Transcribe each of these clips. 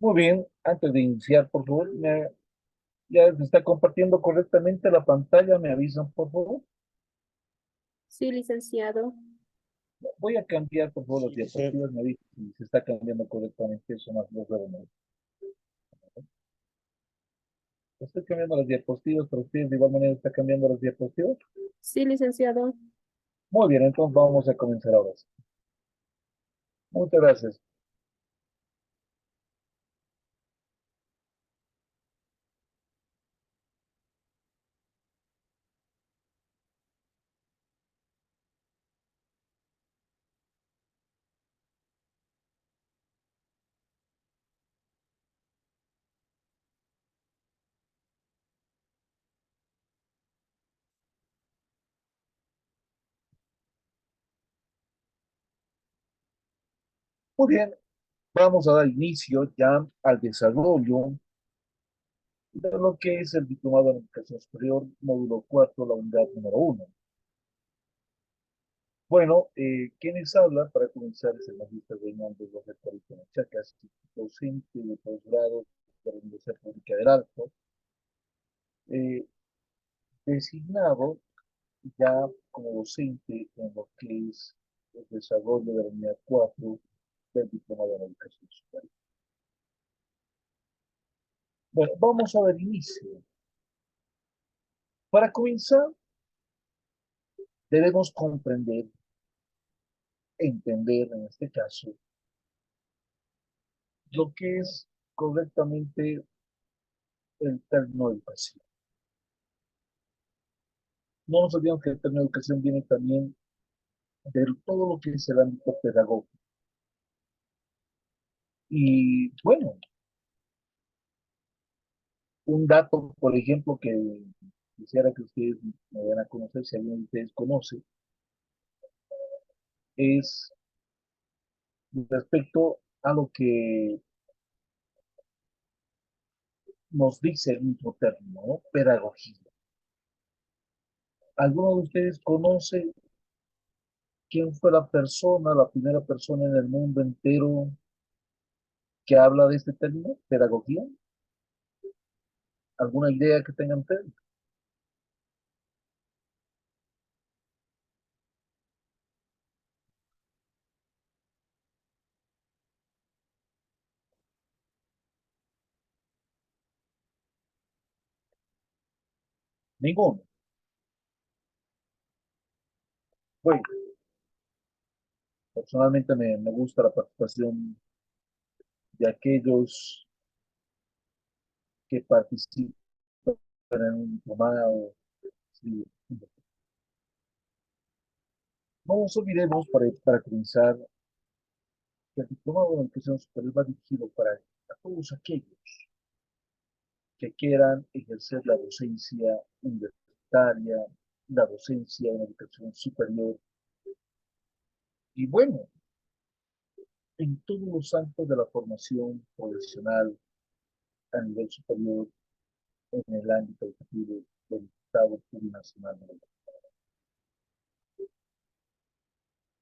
Muy bien, antes de iniciar, por favor, ya se está compartiendo correctamente la pantalla, me avisan, por favor. Sí, licenciado. Voy a cambiar, por favor, las Sí, diapositivas, me avisan si se está cambiando correctamente, eso más los veo. Estoy cambiando las diapositivas, pero ustedes de igual manera está cambiando las diapositivas. Sí, licenciado. Muy bien, entonces vamos a comenzar ahora sí. Muchas gracias. Muy bien, vamos a dar inicio ya al desarrollo de lo que es el Diplomado en Educación Superior, módulo 4, la unidad número 1. Bueno, quienes hablan para comenzar es el magíster Reinaldo Roger Carito Chacas, docente de posgrado de la Universidad Pública del Alto, eh, designado ya como docente en lo que es el desarrollo de la unidad 4 del Diplomado en Educación Superior. Bueno, vamos a dar inicio. Para comenzar, debemos comprender, entender en este caso, lo que es correctamente el término educación. No nos olvidemos que el término educación viene también de todo lo que es el ámbito pedagógico. Y bueno, un dato, por ejemplo, que quisiera que ustedes me den a conocer, si alguien de ustedes conoce, es respecto a lo que nos dice el mismo término, ¿no? Pedagogía. ¿Alguno de ustedes conoce quién fue la persona, la primera persona en el mundo entero que habla de este término, pedagogía? ¿Alguna idea que tengan ustedes? Ninguno. Bueno, personalmente me gusta la participación de aquellos que participan en un diplomado. Sí. No nos olvidemos, para comenzar, que el diplomado de educación superior va dirigido para a todos aquellos que quieran ejercer la docencia universitaria, la docencia en educación superior, y bueno, en todos los ámbitos de la formación profesional a nivel superior en el ámbito educativo del Estado plurinacional.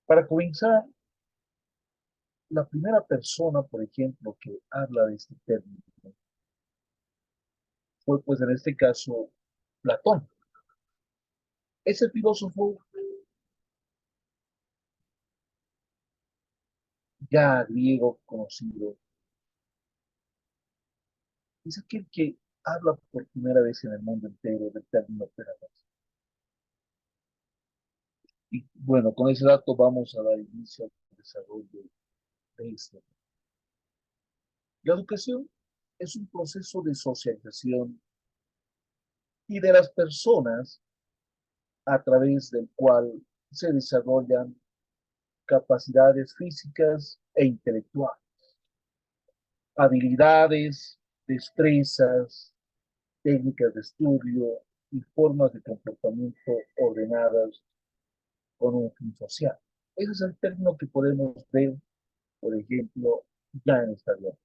Para comenzar, la primera persona, por ejemplo, que habla de este término fue, pues en este caso, Platón. Ese filósofo ya griego conocido es aquel que habla por primera vez en el mundo entero del término pedagogía. Y bueno, con ese dato vamos a dar inicio al desarrollo de esto. La educación es un proceso de socialización y de las personas a través del cual se desarrollan capacidades físicas e intelectuales, habilidades, destrezas, técnicas de estudio y formas de comportamiento ordenadas con un fin social. Ese es el término que podemos ver, por ejemplo, ya en esta diapositiva.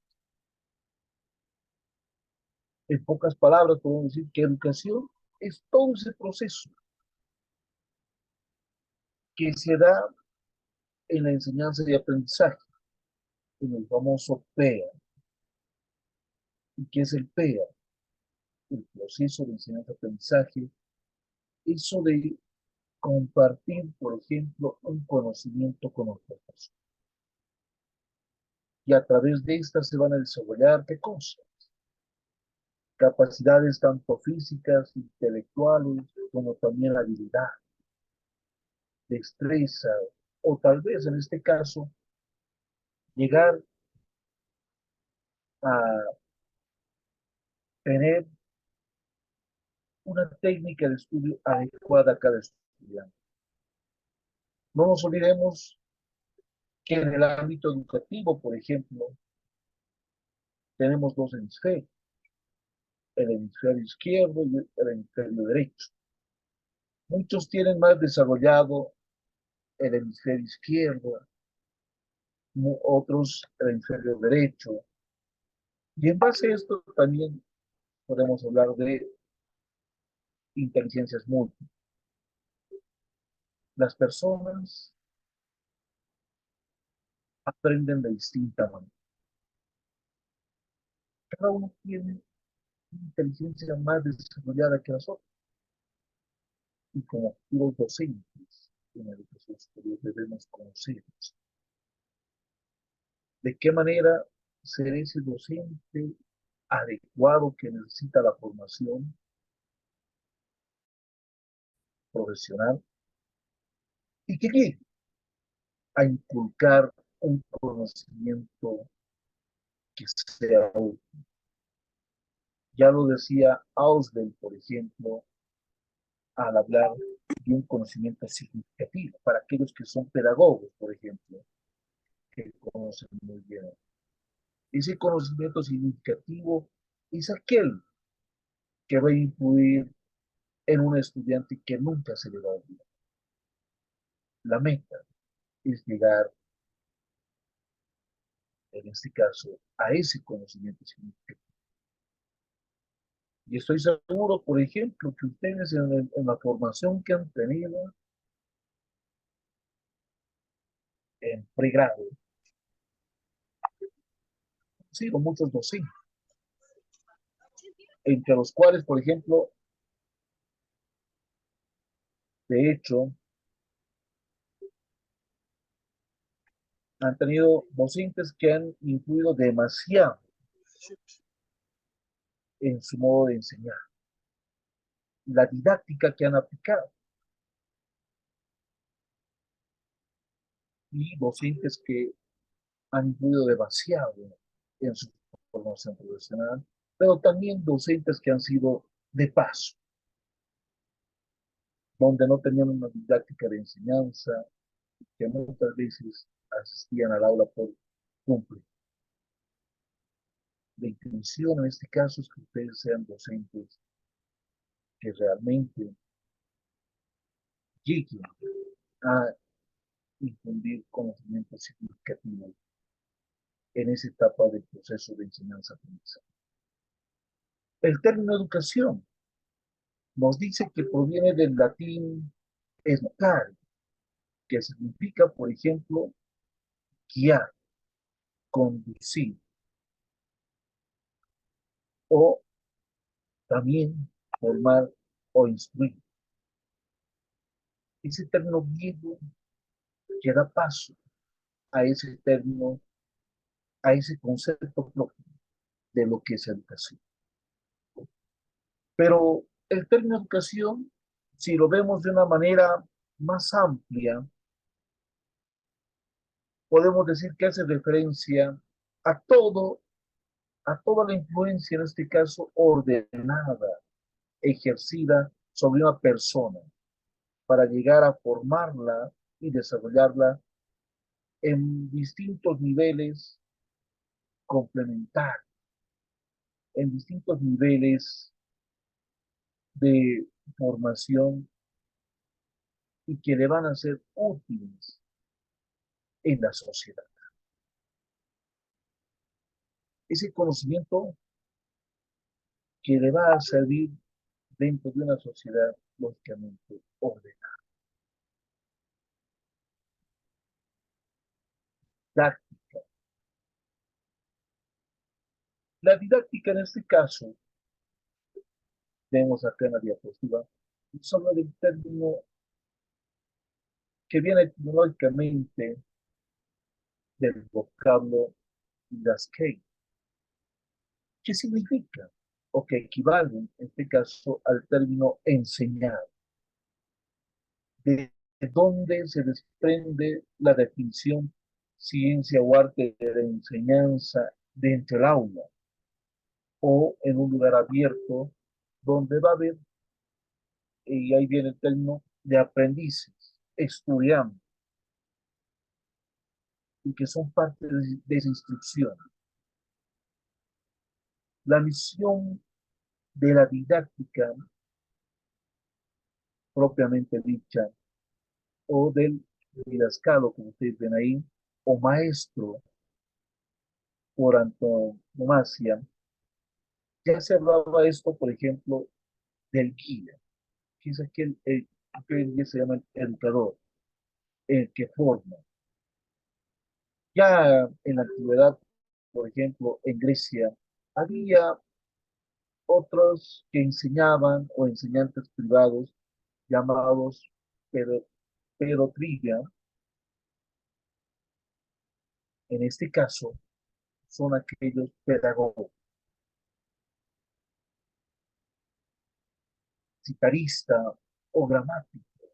En pocas palabras, podemos decir que educación es todo ese proceso que se da en la enseñanza y aprendizaje, en el famoso PEA, y que es el PEA, el proceso de enseñanza-aprendizaje, eso de compartir, por ejemplo, un conocimiento con otras personas. Y a través de esta se van a desarrollar, ¿qué cosas? Capacidades tanto físicas, intelectuales, como también habilidad, destreza, o tal vez en este caso, llegar a tener una técnica de estudio adecuada a cada estudiante. No nos olvidemos que en el ámbito educativo, por ejemplo, tenemos dos hemisferios, el hemisferio izquierdo y el hemisferio derecho. Muchos tienen más desarrollado el hemisferio izquierdo, otros el hemisferio derecho. Y en base a esto también podemos hablar de inteligencias múltiples. Las personas aprenden de distinta manera. Cada uno tiene una inteligencia más desarrollada que las otras. Y como futuros docentes en la educación superior debemos conocerlos. ¿De qué manera ser ese docente adecuado que necesita la formación profesional y que llegue a inculcar un conocimiento que sea útil? Ya lo decía Auswell, por ejemplo, al hablar de un conocimiento significativo para aquellos que son pedagogos, por ejemplo, que conocen muy bien. Ese conocimiento significativo es aquel que va a influir en un estudiante que nunca se le va a olvidar. La meta es llegar, en este caso, a ese conocimiento significativo. Y estoy seguro, por ejemplo, que ustedes en la formación que han tenido en pregrado, han sido muchos docentes, entre los cuales, por ejemplo, de hecho, han tenido docentes que han influido demasiado en su modo de enseñar, la didáctica que han aplicado, y docentes que han influido demasiado en su formación profesional, pero también docentes que han sido de paso, donde no tenían una didáctica de enseñanza, que muchas veces asistían al aula por cumplir. La intención en este caso es que ustedes sean docentes que realmente lleguen a infundir conocimientos significativos en esa etapa del proceso de enseñanza-aprendizaje. El término educación nos dice que proviene del latín educare, que significa, por ejemplo, guiar, conducir, o también formar o instruir. Ese término griego que da paso a ese término, a ese concepto propio de lo que es educación. Pero el término educación, si lo vemos de una manera más amplia, podemos decir que hace referencia a todo, a toda la influencia, en este caso, ordenada, ejercida sobre una persona para llegar a formarla y desarrollarla en distintos niveles complementarios, en distintos niveles de formación y que le van a ser útiles en la sociedad. Ese conocimiento que le va a servir dentro de una sociedad lógicamente ordenada. La didáctica en este caso, vemos acá en la diapositiva, nos habla del término que viene etimológicamente del vocablo didaskein, que significa o que equivale en este caso al término enseñar, de donde se desprende la definición ciencia o arte de la enseñanza dentro del aula o en un lugar abierto donde va a haber, y ahí viene el término de aprendices, estudiando, y que son parte de esa instrucción. La misión de la didáctica propiamente dicha, o del didascalo, como ustedes ven ahí, o maestro por antonomasia, ya se hablaba esto, por ejemplo, del guía, que es aquel que hoy en día se llama el educador, el que forma. Ya en la antigüedad, por ejemplo, en Grecia, había otros que enseñaban o enseñantes privados llamados pedotrilla. En este caso, son aquellos pedagogos, citarista o gramático,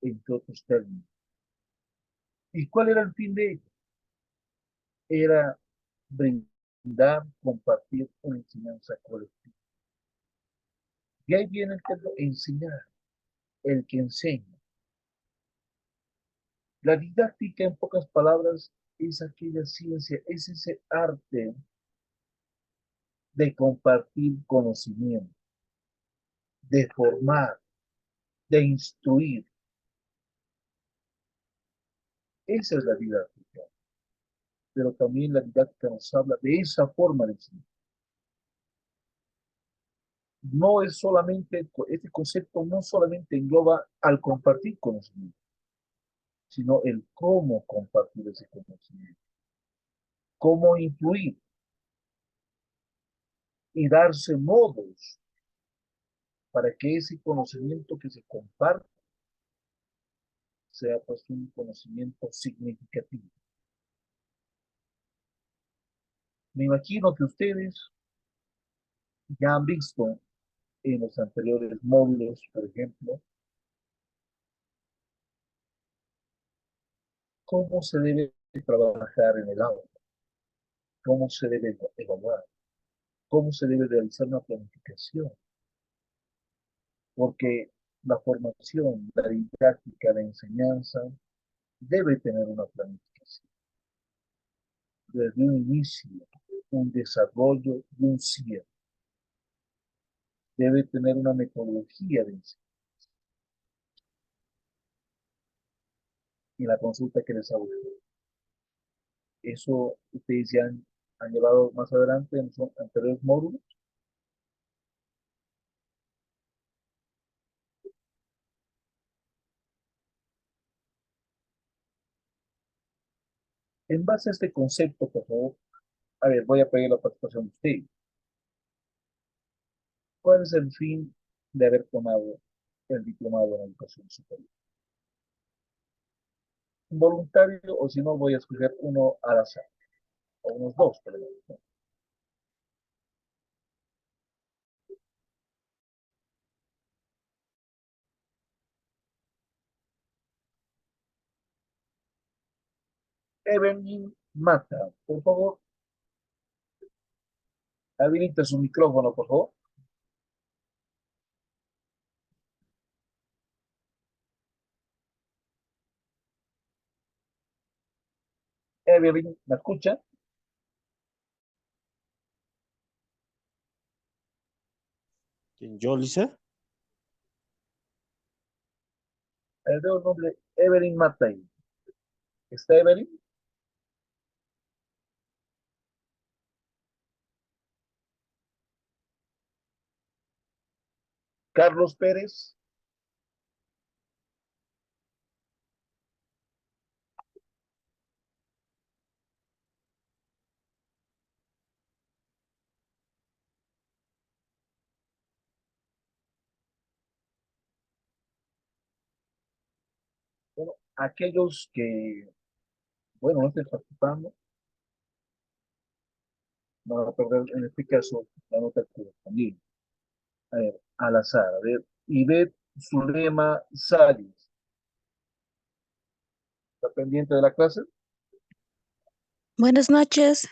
entre otros términos. ¿Y cuál era el fin de ello? Era brindar, compartir una enseñanza colectiva. Y ahí viene el término enseñar, el que enseña. La didáctica, en pocas palabras, es aquella ciencia, es ese arte de compartir conocimiento, de formar, de instruir. Esa es la didáctica. Pero también la didáctica nos habla de esa forma de enseñar. No es solamente, este concepto no solamente engloba al compartir conocimiento, sino el cómo compartir ese conocimiento, cómo influir y darse modos para que ese conocimiento que se comparte sea pues un conocimiento significativo. Me imagino que ustedes ya han visto en los anteriores módulos, por ejemplo, cómo se debe trabajar en el aula, cómo se debe evaluar, cómo se debe realizar una planificación, porque la formación, la didáctica, la enseñanza debe tener una planificación, desde un inicio, un desarrollo y un cierre. Debe tener una metodología de enseñanza. Y la consulta que les hago, eso ustedes ya han llevado más adelante en los anteriores módulos. En base a este concepto, por favor, a ver, voy a pedir la participación de ustedes. ¿Cuál es el fin de haber tomado el diplomado en educación superior? Voluntario, o si no, voy a escoger uno al azar, o unos dos, por ejemplo. Evelyn Mata, por favor, habilite su micrófono, por favor. Evelyn, ¿me escucha? ¿Quién, yo, Lisa? Veo el nombre Evelyn Mata ahí. ¿Está Evelyn? Carlos Pérez. Aquellos que, bueno, no estén participando, van a perder en este caso la nota correspondiente. A ver, al azar, a ver, Ivette Zulema Salis, ¿está pendiente de la clase? Buenas noches.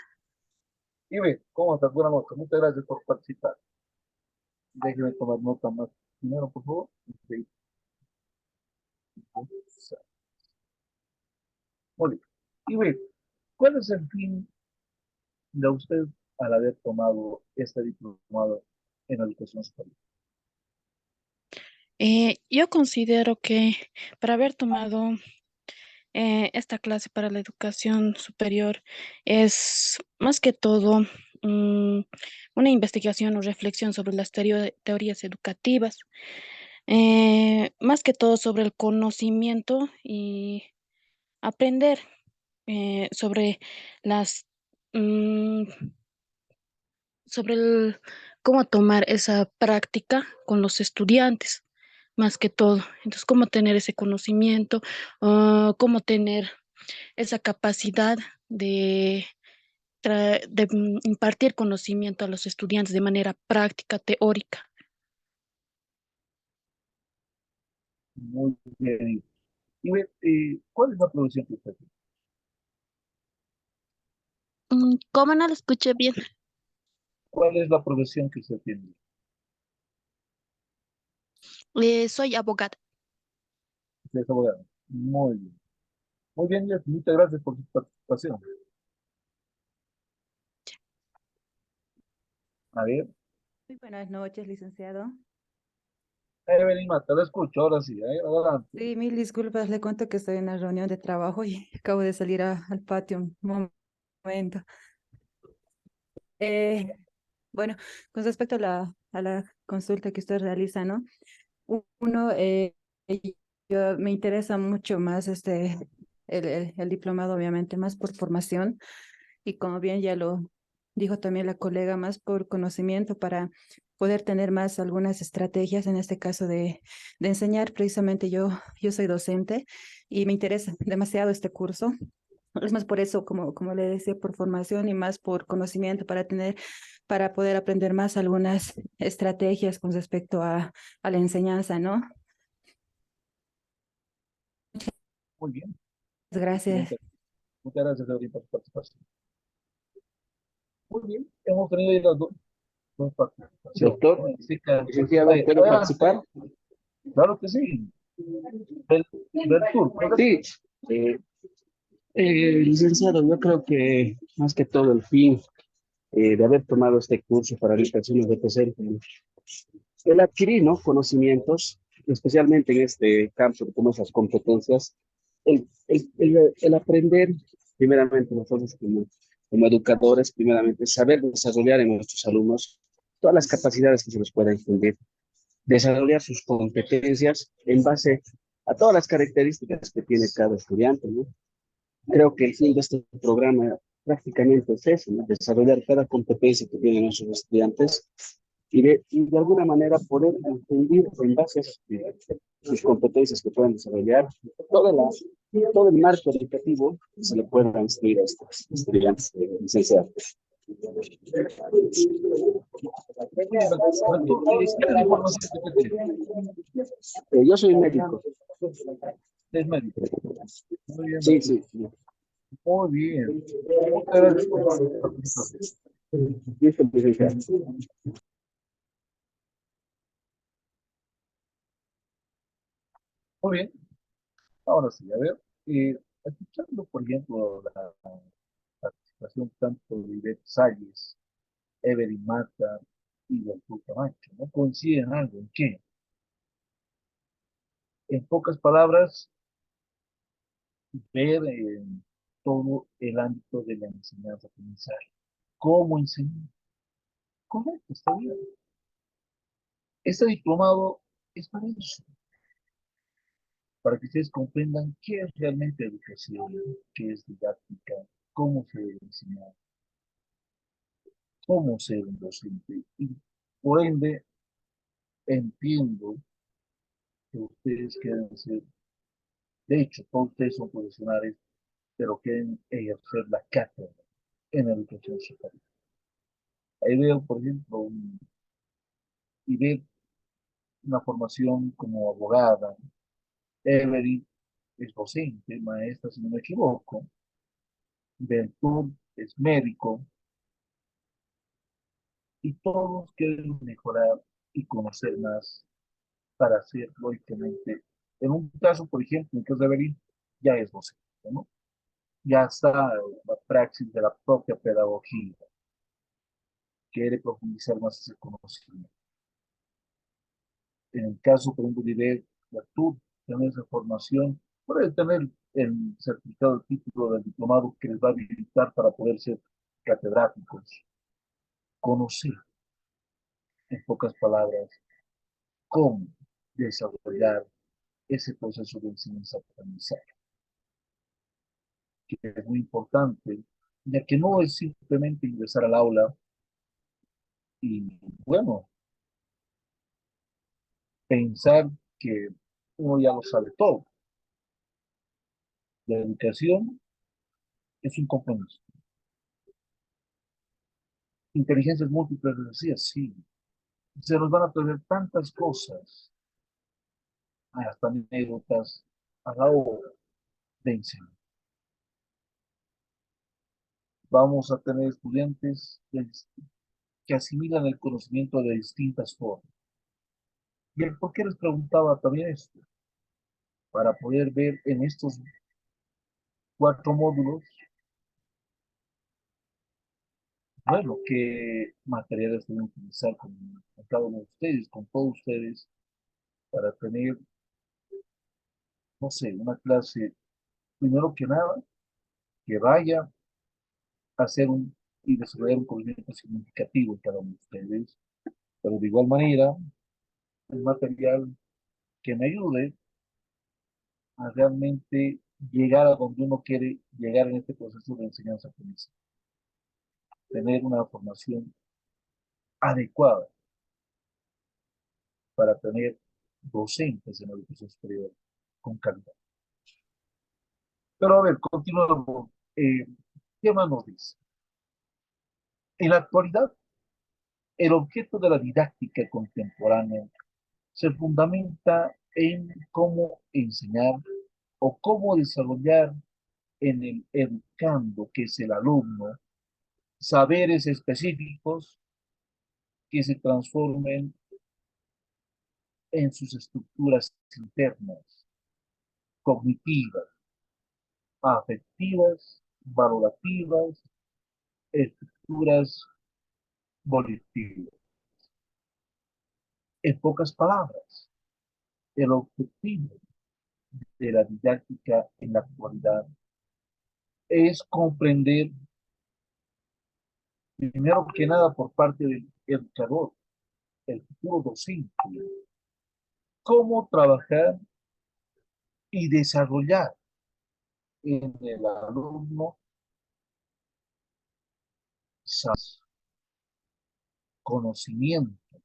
Ivette, ¿cómo estás? Buenas noches, muchas gracias por participar. Déjeme tomar nota más primero, por favor. Ok. Muy bien. Ivette, ¿cuál es el fin de usted al haber tomado este diplomado en educación superior? Yo considero que para haber tomado esta clase para la educación superior es más que todo mm, una investigación o reflexión sobre las teorías educativas, más que todo sobre el conocimiento y aprender sobre las mm, sobre cómo tomar esa práctica con los estudiantes, más que todo. Entonces, cómo tener ese conocimiento, cómo tener esa capacidad de, impartir conocimiento a los estudiantes de manera práctica, teórica. Muy bien. Ivette, ¿cuál es la profesión que usted tiene? ¿Cómo no lo escuché bien? ¿Cuál es la profesión que usted tiene? Soy abogada. Usted es abogado. Muy bien. Muy bien, Ivette, muchas gracias por su participación. A ver, Muy buenas noches, licenciado. Evelyn Mata, la escucho, ahora sí, adelante. Sí, mil disculpas, le cuento que estoy en una reunión de trabajo y acabo de salir al patio un momento. Eh, bueno, con respecto a la consulta que usted realiza, ¿no? Uno, me interesa mucho más el diplomado, obviamente, más por formación y como bien ya lo dijo también la colega, más por conocimiento para poder tener más algunas estrategias, en este caso de enseñar. Precisamente yo soy docente y me interesa demasiado este curso. Es más por eso, como le decía, por formación y más por conocimiento para poder aprender más algunas estrategias con respecto a la enseñanza, ¿no? Muy bien, Gracias. excelente. Muchas gracias, Evelyn, por su participación. Muy bien, hemos tenido ahí las dos participaciones. Doctor, En este caso, licenciado, ¿puedo adelante. participar? Claro que sí. Beltur, Sí. Eh, Licenciado, yo creo que más que todo el fin de haber tomado este curso para las personas de presente, el adquirir, ¿no?, conocimientos, especialmente en este campo, como esas competencias, el aprender, primeramente nosotros como educadores, primeramente saber desarrollar en nuestros alumnos todas las capacidades que se les pueda infundir, desarrollar sus competencias en base a todas las características que tiene cada estudiante, ¿no? Creo que el fin de este programa prácticamente es eso, ¿no? Desarrollar cada competencia que tienen nuestros estudiantes y de alguna manera poder entender en base a sus competencias que puedan desarrollar todo el marco educativo que se le pueda instruir a estos estudiantes licenciados. Beltur, ¿qué es la información que usted tiene? Yo soy médico. Es médico. Muy bien, Sí, Beltur. sí, sí. Muy bien. Muchas gracias por su participación. Listo, licenciado. Muy bien. Ahora sí, a ver. Escuchando, por ejemplo, la participación tanto de Ivette Salles, Evelyn Mata y Beltur Camacho, ¿no? Coinciden en algo, ¿en qué? En pocas palabras, ver todo el ámbito de la enseñanza-aprendizaje. ¿Cómo enseñar? Correcto, está bien. Este diplomado es para eso, para que ustedes comprendan qué es realmente educación, qué es didáctica, cómo se debe enseñar, cómo ser un docente. Y por ende, entiendo que ustedes quieren ser De hecho, todos ustedes son profesionales, pero quieren ejercer la cátedra en educación superior. Ahí veo, por ejemplo, y ver una formación como abogada. Evelyn es docente, maestra, si no me equivoco. Beltur es médico. Y todos quieren mejorar y conocer más para hacer, lógicamente, en un caso, por ejemplo, en el caso de Evelyn, ya es docente, ¿no? Ya está la praxis de la propia pedagogía, quiere profundizar más ese conocimiento. En el caso, por ejemplo, de Beltur, tener esa formación, puede tener el certificado, el título del diplomado que les va a habilitar para poder ser catedráticos, conocer, en pocas palabras, cómo desarrollar ese proceso de enseñanza-aprendizaje, que es muy importante, ya que no es simplemente ingresar al aula y, bueno, pensar que uno ya lo sabe todo. La educación es un compromiso. Inteligencias múltiples, les decía, sí. Se nos van a perder tantas cosas, hasta anécdotas, a la hora de enseñar. Vamos a tener estudiantes que asimilan el conocimiento de distintas formas. ¿Y por qué les preguntaba también esto? Para poder ver en estos 4 módulos, bueno, qué materiales deben utilizar con cada uno de ustedes, con todos ustedes, para tener, no sé, una clase, primero que nada, que vaya a hacer y desarrollar un conocimiento significativo en cada uno de ustedes, pero de igual manera, un material que me ayude a realmente llegar a donde uno quiere llegar en este proceso de enseñanza-aprendizaje. Tener una formación adecuada para tener docentes en la educación superior con calidad. Pero a ver, continuamos. ¿Qué más nos dice? En la actualidad, el objeto de la didáctica contemporánea se fundamenta en cómo enseñar o cómo desarrollar en el educando, que es el alumno, saberes específicos que se transformen en sus estructuras internas, cognitivas, afectivas, valorativas, estructuras volitivas. En pocas palabras, el objetivo de la didáctica en la actualidad es comprender, primero que nada por parte del educador, el futuro docente, cómo trabajar y desarrollar en el alumno conocimiento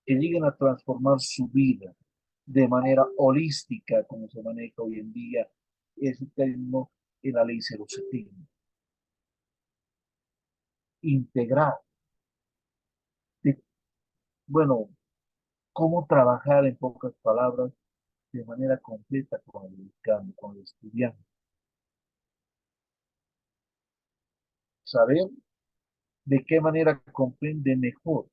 que lleguen a transformar su vida de manera holística, como se maneja hoy en día ese término en la ley 070. Integrar, de, bueno, cómo trabajar en pocas palabras de manera completa con el educando, con el estudiante. Saber de qué manera comprende mejor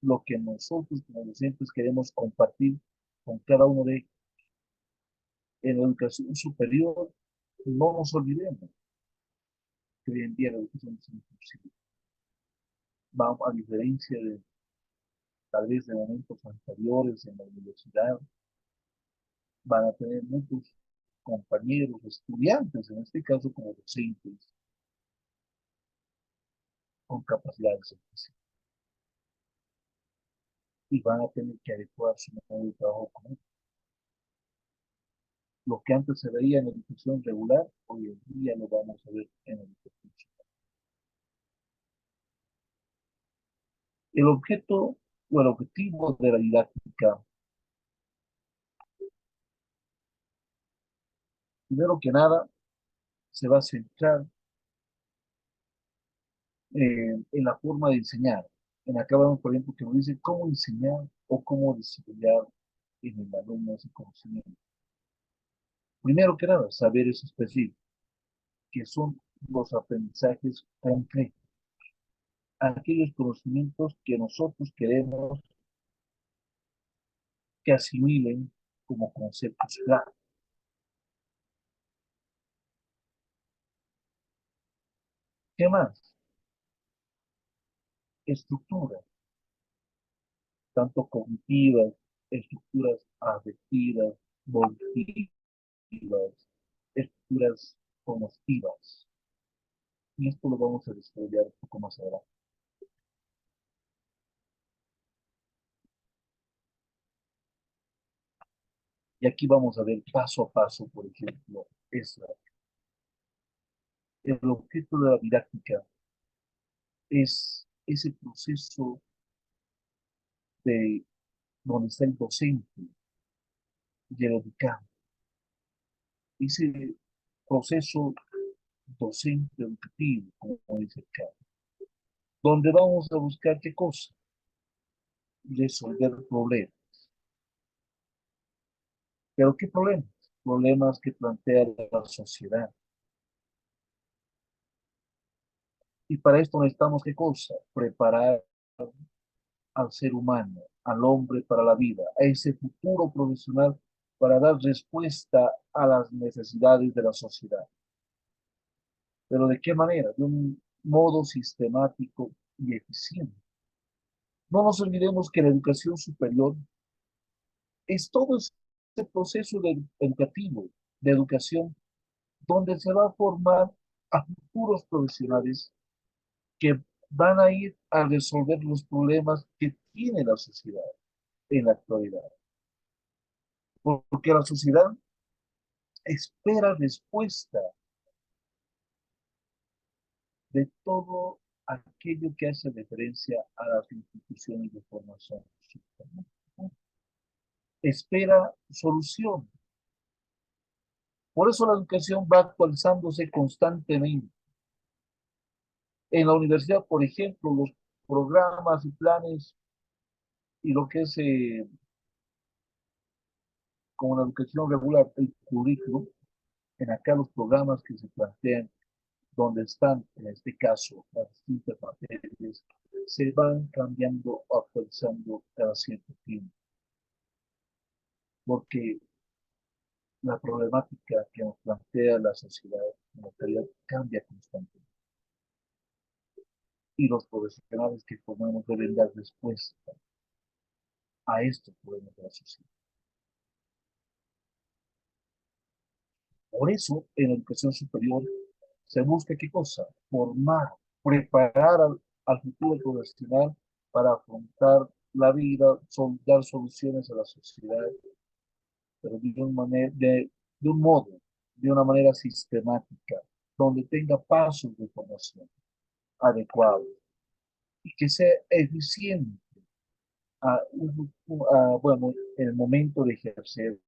lo que nosotros como docentes queremos compartir con cada uno de ellos. En la educación superior, no nos olvidemos que hoy en día la educación es imposible. Vamos, a diferencia de tal vez de momentos anteriores en la universidad, van a tener muchos compañeros, estudiantes, en este caso como docentes, con capacidades especiales. Y van a tener que adecuar su modo de trabajo con esto. Lo que antes se veía en la educación regular, hoy en día lo vamos a ver en la educación superior. El objeto o el objetivo de la didáctica Primero que nada, se va a centrar en la forma de enseñar. En acá vemos, por ejemplo, que nos dice cómo enseñar o cómo desarrollar en el alumno ese conocimiento. Primero que nada, saber eso específico, que son los aprendizajes concretos, aquellos conocimientos que nosotros queremos que asimilen como conceptos claros. ¿Qué más? Estructuras, tanto cognitivas, estructuras afectivas, volitivas, estructuras cognitivas. Y esto lo vamos a desarrollar un poco más adelante. Y aquí vamos a ver paso a paso, por ejemplo, el objeto de la didáctica es ese proceso de donde está el docente y el educando. Ese proceso docente educativo, como dice el caso, donde vamos a buscar qué cosa, resolver problemas. ¿Pero qué problemas? Problemas que plantea la sociedad. Y para esto necesitamos qué cosa, preparar al ser humano, al hombre para la vida, a ese futuro profesional para dar respuesta a las necesidades de la sociedad. ¿Pero de qué manera? De un modo sistemático y eficiente. No nos olvidemos que la educación superior es todo ese proceso educativo, de educación, donde se va a formar a futuros profesionales que van a ir a resolver los problemas que tiene la sociedad en la actualidad. Porque la sociedad espera respuesta de todo aquello que hace referencia a las instituciones de formación. Espera solución. Por eso la educación va actualizándose constantemente. En la universidad, por ejemplo, los programas y planes y lo que es como la educación regular, el currículum, en acá los programas que se plantean, donde están, en este caso, las distintas materias, se van cambiando, actualizando cada cierto tiempo. Porque la problemática que nos plantea la sociedad en la actualidad cambia constantemente. Y los profesionales que formamos deben dar respuesta a estos problemas de la sociedad. Por eso, en la educación superior se busca qué cosa? Formar, preparar al futuro profesional para afrontar la vida, dar soluciones a la sociedad, pero de un modo, de una manera sistemática, donde tenga pasos de formación adecuados y que sea eficiente bueno, en el momento de ejercer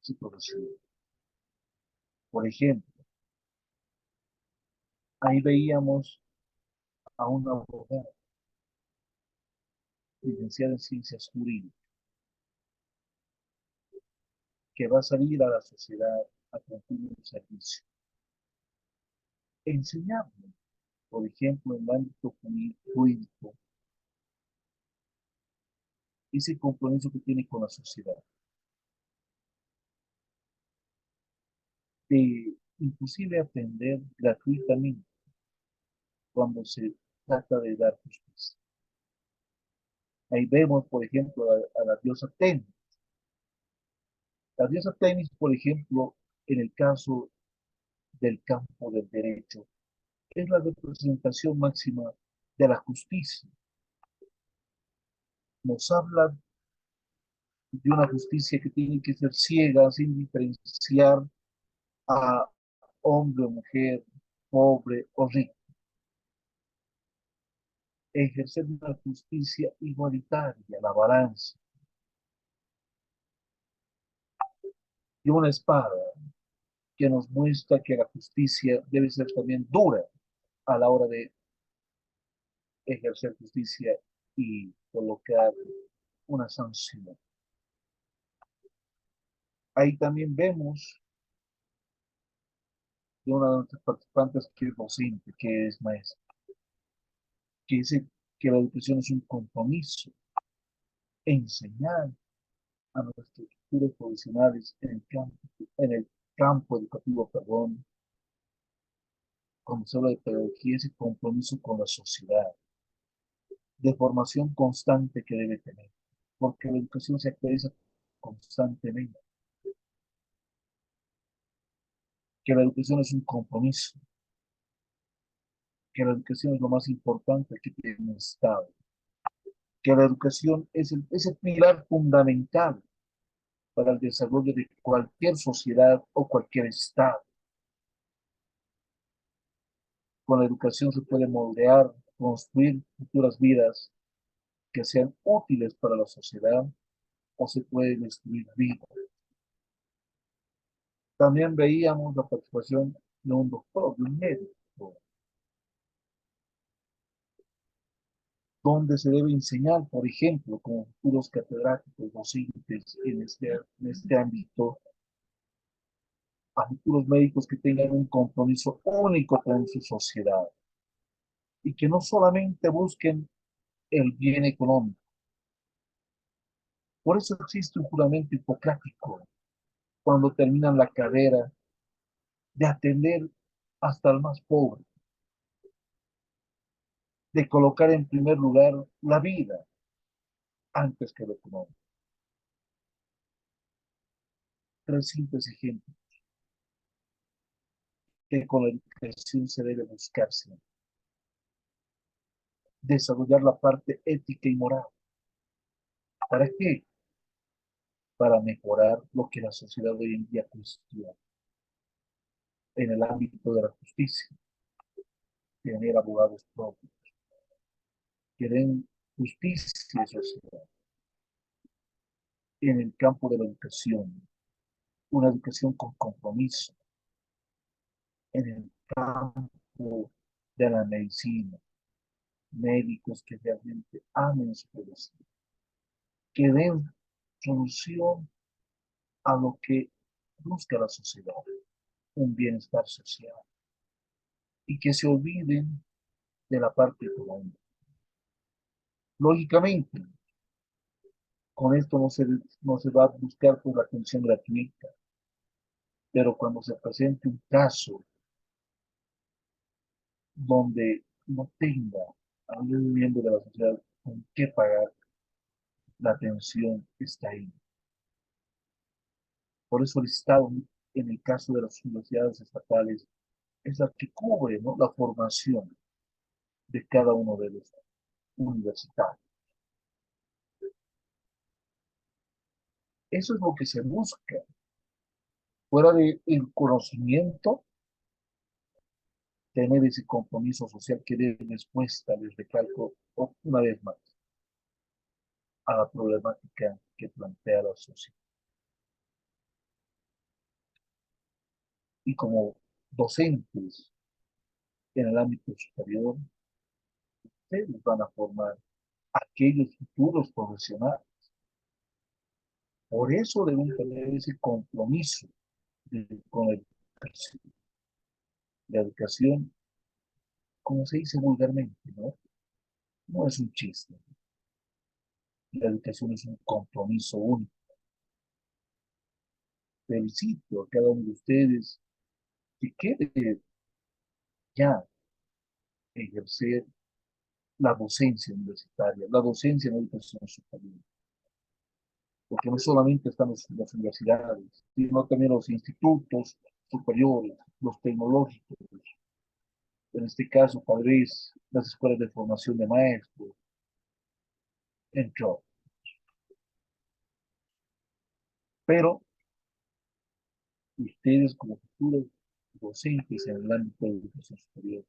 su profesión. Por ejemplo, ahí veíamos a una abogada licenciada en ciencias jurídicas que va a salir a la sociedad a cumplir un servicio. Enseñarle, por ejemplo, en el ámbito jurídico, ese compromiso que tiene con la sociedad, de inclusive aprender gratuitamente cuando se trata de dar justicia. Ahí vemos, por ejemplo, a la diosa Temis. La diosa Temis, por ejemplo, en el caso del campo del derecho, es la representación máxima de la justicia. Nos habla de una justicia que tiene que ser ciega, sin diferenciar a hombre o mujer, pobre o rico. Ejercer una justicia igualitaria, la balanza, y una espada que nos muestra que la justicia debe ser también dura a la hora de ejercer justicia y colocar una sanción. Ahí también vemos de una de nuestras participantes que es docente, que es maestra, que dice que la educación es un compromiso, enseñar a nuestros futuros profesionales en el campo educativo, perdón, cuando se habla de pedagogía, ese compromiso con la sociedad, de formación constante que debe tener, porque la educación se actualiza constantemente, que la educación es un compromiso, que la educación es lo más importante que tiene un Estado, que la educación es el pilar fundamental para el desarrollo de cualquier sociedad o cualquier Estado. Con la educación se puede moldear, construir futuras vidas que sean útiles para la sociedad o se puede destruir vidas. También veíamos la participación de un doctor, de un médico, donde se debe enseñar, por ejemplo, como futuros catedráticos, docentes en este ámbito, a futuros médicos que tengan un compromiso único con su sociedad y que no solamente busquen el bien económico. Por eso existe un juramento hipocrático cuando terminan la carrera de atender hasta el más pobre, de colocar en primer lugar la vida antes que lo económico. Tres simples ejemplos que con la educación se debe buscarse. Desarrollar la parte ética y moral. ¿Para qué? Para mejorar lo que la sociedad hoy en día cuestiona en el ámbito de la justicia, tener abogados propios, que den justicia social en el campo de la educación, una educación con compromiso, en el campo de la medicina, médicos que realmente amen su profesión, que den solución a lo que busca la sociedad, un bienestar social, y que se olviden de la parte económica. Lógicamente, con esto no se va a buscar por la atención gratuita, pero cuando se presente un caso donde no tenga a un miembro de la sociedad con qué pagar, la atención está ahí. Por eso el Estado, en el caso de las universidades estatales, es la que cubre, ¿no?, la formación de cada uno de los universitarios. Eso es lo que se busca. Fuera del conocimiento, tener ese compromiso social que dé respuesta, les recalco una vez más, a la problemática que plantea la sociedad. Y como docentes en el ámbito superior, ustedes van a formar aquellos futuros profesionales. Por eso deben tener ese compromiso con la educación. La educación, como se dice vulgarmente, ¿no? No es un chiste. La educación es un compromiso único. Felicito a cada uno de ustedes que quiere ya ejercer la docencia universitaria, la docencia en educación superior. Porque no solamente están las universidades, sino también los institutos superiores, los tecnológicos, en este caso tal vez las escuelas de formación de maestros, entre otros. Pero ustedes como futuros docentes en el ámbito de educación superior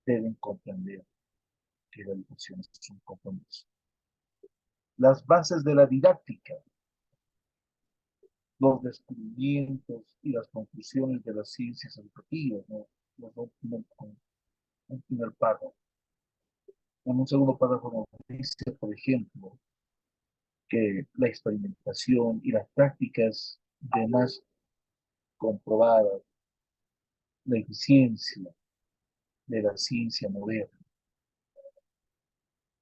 deben comprender que la educación es un compromiso. Las bases de la didáctica. los descubrimientos y las conclusiones de las ciencias educativas, ¿no? Un primer párrafo. En un segundo párrafo nos dice, por ejemplo, que la experimentación y las prácticas de más comprobadas, la eficiencia de la ciencia moderna,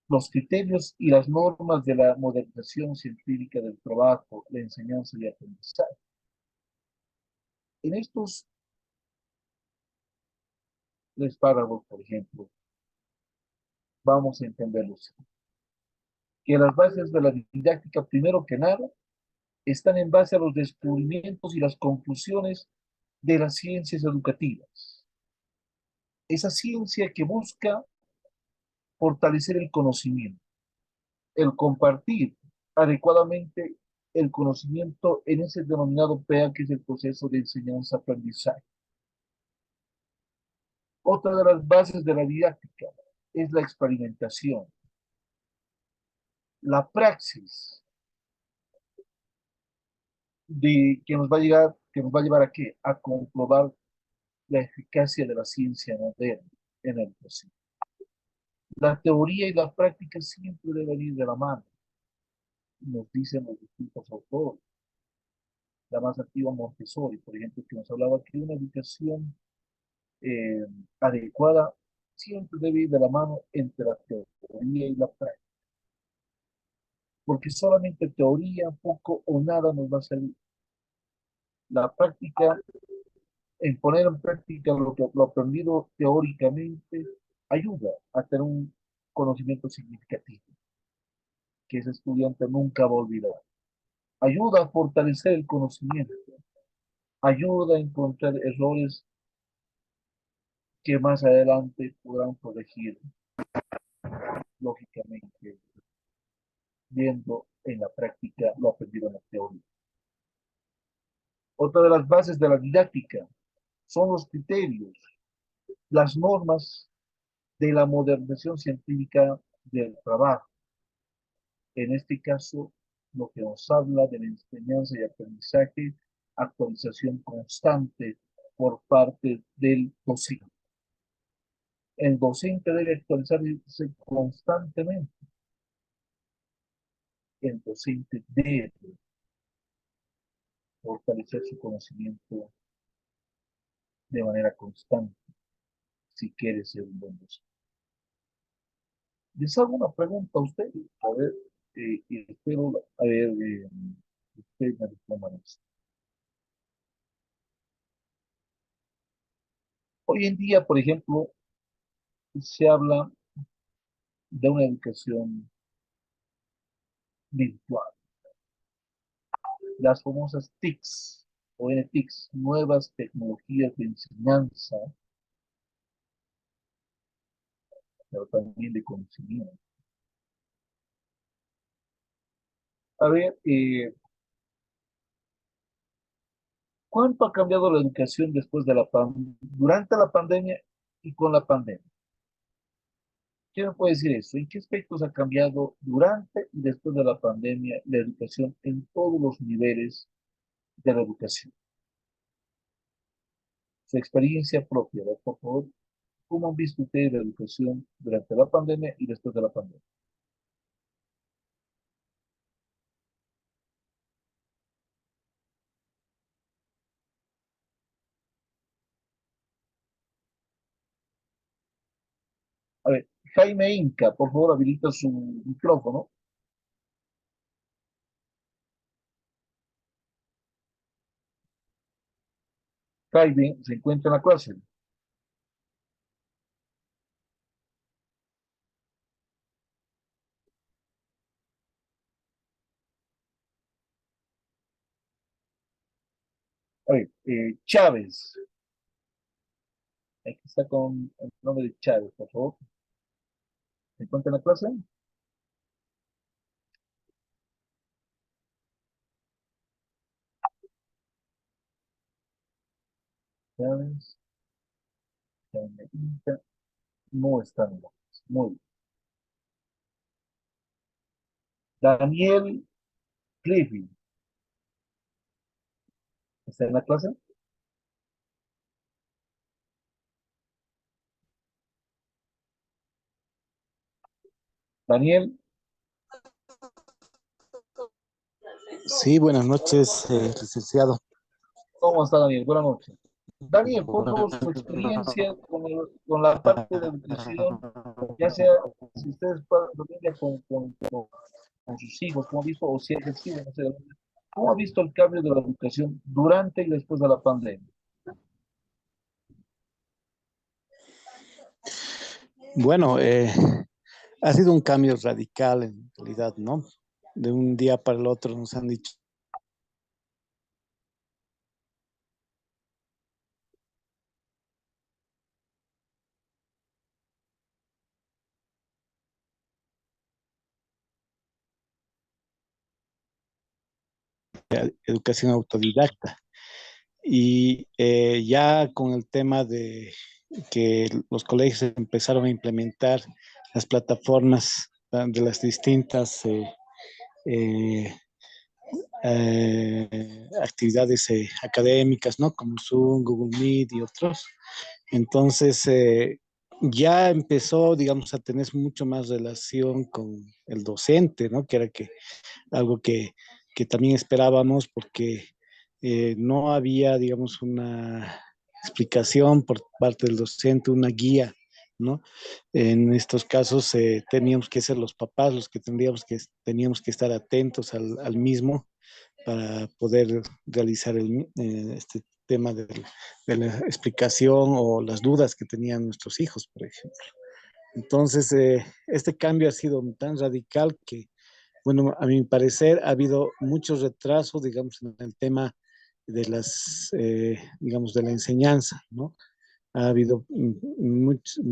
los criterios y las normas de la modernización científica del trabajo, la enseñanza y aprendizaje. En estos tres párrafos, por ejemplo, vamos a entenderlos. Que las bases de la didáctica, primero que nada, están en base a los descubrimientos y las conclusiones de las ciencias educativas. Esa ciencia que busca fortalecer el conocimiento, el compartir adecuadamente el conocimiento en ese denominado PEA, que es el proceso de enseñanza-aprendizaje. Otra de las bases de la didáctica es la experimentación, la praxis que nos va a llevar a qué? A comprobar la eficacia de la ciencia moderna en la educación. La teoría y la práctica siempre deben ir de la mano, nos dicen los distintos autores. La más activa Montessori, por ejemplo, que nos hablaba que una educación eh, adecuada siempre debe ir de la mano entre la teoría y la práctica, porque solamente teoría, poco o nada nos va a servir. La práctica, en poner en práctica lo aprendido teóricamente, ayuda a tener un conocimiento significativo que ese estudiante nunca va a olvidar. Ayuda a fortalecer el conocimiento, ayuda a encontrar errores que más adelante podrán corregir, lógicamente, viendo en la práctica lo aprendido en la teoría. Otra de las bases de la didáctica son los criterios, las normas de la modernización científica del trabajo. En este caso, lo que nos habla de la enseñanza y aprendizaje, actualización constante por parte del docente. El docente debe actualizarse constantemente. El docente debe fortalecer su conocimiento de manera constante si quiere ser un buen docente. Les hago una pregunta a ustedes, a ver, y espero, a ver, ustedes me respondan esto. Hoy en día, por ejemplo, se habla de una educación virtual, las famosas TICs o NTICs, nuevas tecnologías de enseñanza, pero también de conocimiento. A ver, ¿cuánto ha cambiado la educación después de durante la pandemia y con la pandemia? ¿Quién me puede decir eso? ¿En qué aspectos ha cambiado durante y después de la pandemia la educación en todos los niveles de la educación? Su experiencia propia, ¿verdad? Por favor, ¿cómo han visto ustedes la educación durante la pandemia y después de la pandemia? A ver, Jaime Inca, por favor, habilita su micrófono. Jaime se encuentra en la clase. A ver, Chávez. Aquí está con el nombre de Chávez, por favor. ¿Se encuentra en la clase? Chávez, Jaime Inca, no está en la clase. Muy bien. Daniel Cliffy. ¿Está en la clase? Daniel, Sí, buenas noches, licenciado. ¿cómo está Daniel? Buenas noches. Daniel, por favor, su experiencia con la parte de educación, ya sea si ustedes familia con sus hijos, ¿cómo ha visto? O si ha ejercido, no sé, ¿cómo ha visto el cambio de la educación durante y después de la pandemia? Bueno, ha sido un cambio radical en realidad, ¿no? De un día para el otro nos han dicho educación autodidacta. Y ya con el tema de que los colegios empezaron a implementar las plataformas de las distintas eh, actividades académicas, ¿no? Como Zoom, Google Meet y otros. Entonces, ya empezó, digamos, a tener mucho más relación con el docente, ¿no? Que era algo que también esperábamos porque no había, digamos, una explicación por parte del docente, una guía, ¿no? En estos casos teníamos que ser los papás los que teníamos que estar atentos al mismo para poder realizar este tema de la explicación o las dudas que tenían nuestros hijos, por ejemplo. Entonces, este cambio ha sido tan radical que, bueno, a mi parecer ha habido mucho retraso, digamos, en el tema de digamos, de la enseñanza, ¿no? Ha habido mucho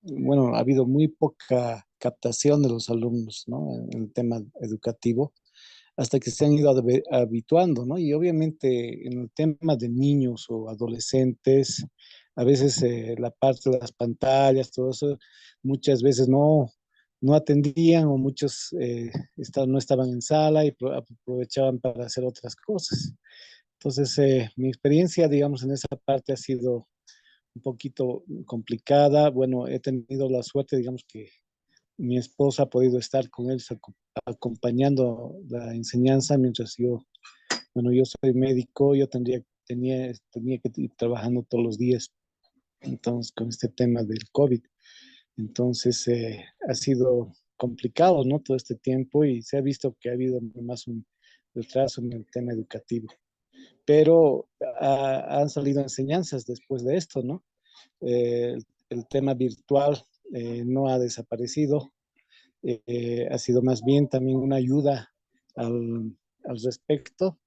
bueno, ha habido muy poca captación de los alumnos, ¿no? En el tema educativo, hasta que se han ido habituando, ¿no? Y obviamente en el tema de niños o adolescentes, a veces la parte de las pantallas, todo eso, muchas veces no atendían o muchos no estaban en sala y aprovechaban para hacer otras cosas. Entonces, mi experiencia, digamos, en esa parte ha sido un poquito complicada. Bueno, he tenido la suerte, digamos, que mi esposa ha podido estar con él acompañando la enseñanza mientras bueno, yo soy médico, yo tenía que ir trabajando todos los días, entonces, con este tema del COVID. Entonces, ha sido complicado, ¿no? Todo este tiempo y se ha visto que ha habido más un retraso en el tema educativo. Pero han salido enseñanzas después de esto, ¿no? El tema virtual no ha desaparecido, ha sido más bien también una ayuda al respecto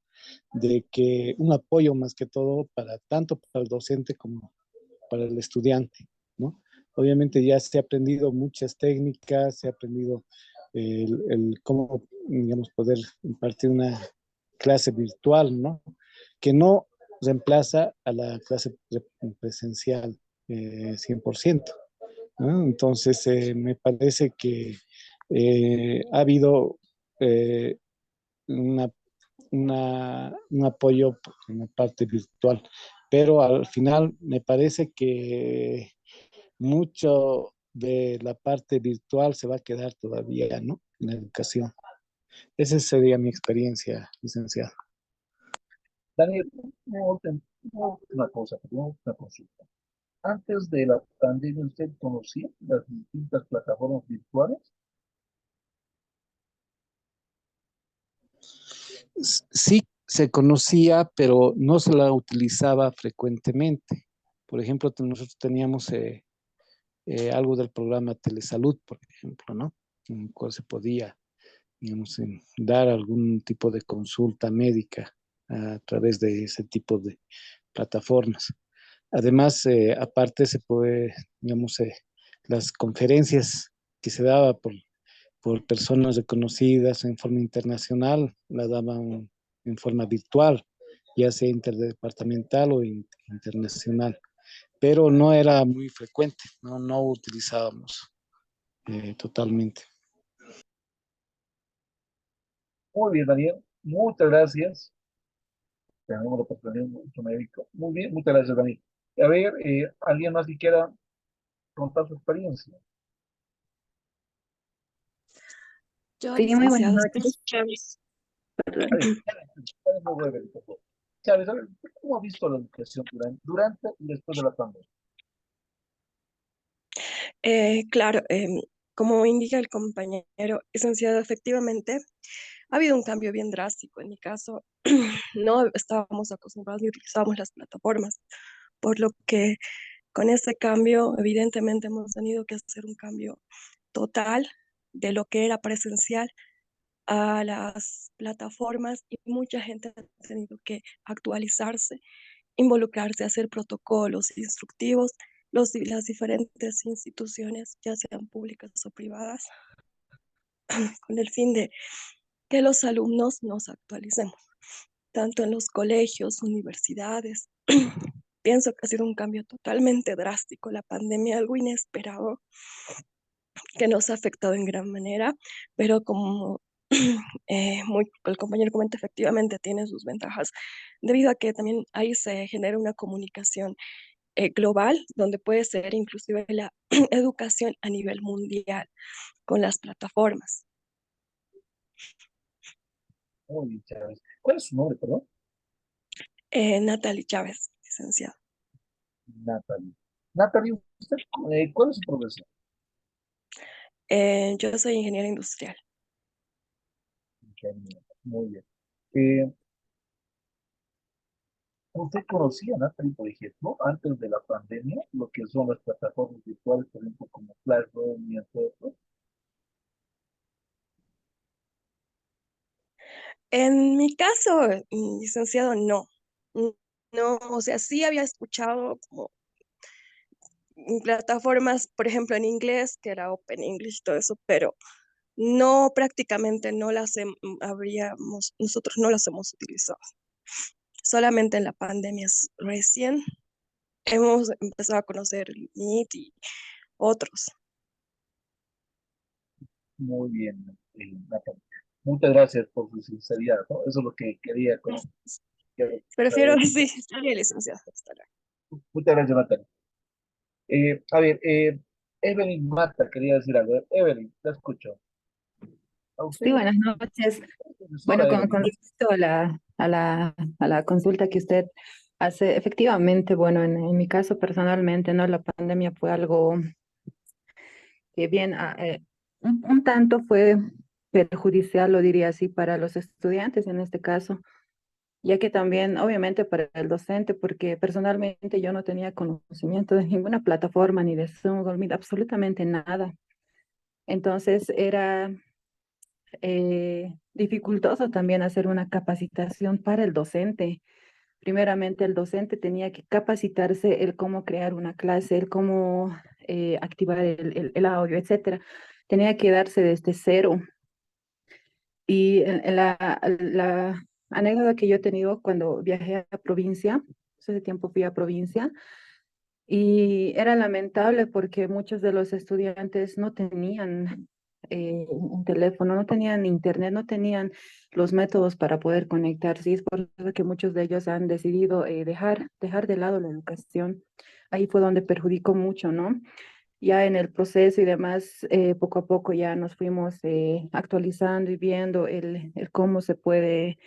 de que un apoyo más que todo para tanto para el docente como para el estudiante, ¿no? Obviamente ya se ha aprendido muchas técnicas, se ha aprendido cómo, digamos, poder impartir una clase virtual, ¿no? Que no reemplaza a la clase presencial 100%, ¿no? Entonces, me parece que ha habido eh, una, un apoyo en la parte virtual, pero al final me parece que mucho de la parte virtual se va a quedar todavía, ¿no? En la educación. Esa sería mi experiencia, licenciado. Daniel, una cosa, una consulta. Antes de la pandemia, ¿usted conocía las distintas plataformas virtuales? Sí se conocía, pero no se la utilizaba frecuentemente. Por ejemplo, nosotros teníamos algo del programa Telesalud, por ejemplo, ¿no? En el cual se podía, digamos, dar algún tipo de consulta médica a través de ese tipo de plataformas. Además, aparte se puede, digamos, las conferencias que se daba por personas reconocidas en forma internacional, la daban en forma virtual, ya sea interdepartamental o internacional, pero no era muy frecuente, no utilizábamos totalmente. Muy bien, Daniel. Muchas gracias. Tenemos la oportunidad de nuestro médico. Muy bien, muchas gracias, Daniel. A ver, ¿alguien más que quiera contar su experiencia? Yo, Sí, muy buenas licenciado, noches. Chávez. A Perdón. ver, Chávez, muy breve, por favor. Chávez, a ver, ¿cómo ha visto la educación durante y después de la pandemia? Claro, como indica el compañero licenciado, efectivamente ha habido un cambio bien drástico. En mi caso, no estábamos acostumbrados ni utilizábamos las plataformas, por lo que con ese cambio, evidentemente hemos tenido que hacer un cambio total de lo que era presencial a las plataformas y mucha gente ha tenido que actualizarse, involucrarse, hacer protocolos instructivos, las diferentes instituciones, ya sean públicas o privadas, con el fin de que los alumnos nos actualicemos, tanto en los colegios, universidades. Pienso que ha sido un cambio totalmente drástico, la pandemia, algo inesperado que nos ha afectado en gran manera, pero como el compañero comenta, efectivamente tiene sus ventajas, debido a que también ahí se genera una comunicación global, donde puede ser inclusive la educación a nivel mundial con las plataformas. Muy bien, Chávez. ¿Cuál es su nombre, perdón? Natalie Chávez, licenciado. Natalie. Natalie, ¿usted, cuál es su profesión? Yo soy ingeniera industrial. Ingeniero. Muy bien. Eh, ¿Usted conocía, Natalie, por ejemplo, antes de la pandemia, lo que son las plataformas virtuales, por ejemplo, como Classroom y entre otros? En mi caso, licenciado, no. No, o sea, sí había escuchado como plataformas, por ejemplo, en inglés, que era Open English, todo eso, pero no, prácticamente no nosotros no las hemos utilizado. Solamente en la pandemia recién hemos empezado a conocer el Meet y otros. Muy bien, Natalie. Muchas gracias por su sinceridad, ¿no? Eso es lo que quería Prefiero, saber. sí, estaría licenciado. Hasta luego. Muchas gracias, Natalie. A ver, Evelyn Mata quería decir algo. Evelyn, te escucho. A Sí, usted, buenas noches. Bueno, profesora con Evelyn. respecto a la consulta que usted hace, efectivamente, bueno, en mi caso personalmente, ¿no? La pandemia fue algo que bien, un tanto fue perjudicial, lo diría así, para los estudiantes en este caso, ya que también, obviamente, para el docente, porque personalmente yo no tenía conocimiento de ninguna plataforma, ni de Zoom, Google Meet, absolutamente nada. Entonces era dificultoso también hacer una capacitación para el docente. Primeramente, el docente tenía que capacitarse el cómo crear una clase, el cómo activar el audio, etcétera. Tenía que darse desde cero. Y la anécdota que yo he tenido cuando viajé a provincia, hace tiempo fui a provincia, y era lamentable porque muchos de los estudiantes no tenían un teléfono, no tenían internet, no tenían los métodos para poder conectarse. Y es por eso que muchos de ellos han decidido dejar de lado la educación. Ahí fue donde perjudicó mucho, ¿no? Ya en el proceso y demás, poco a poco ya nos fuimos actualizando y viendo el cómo se puede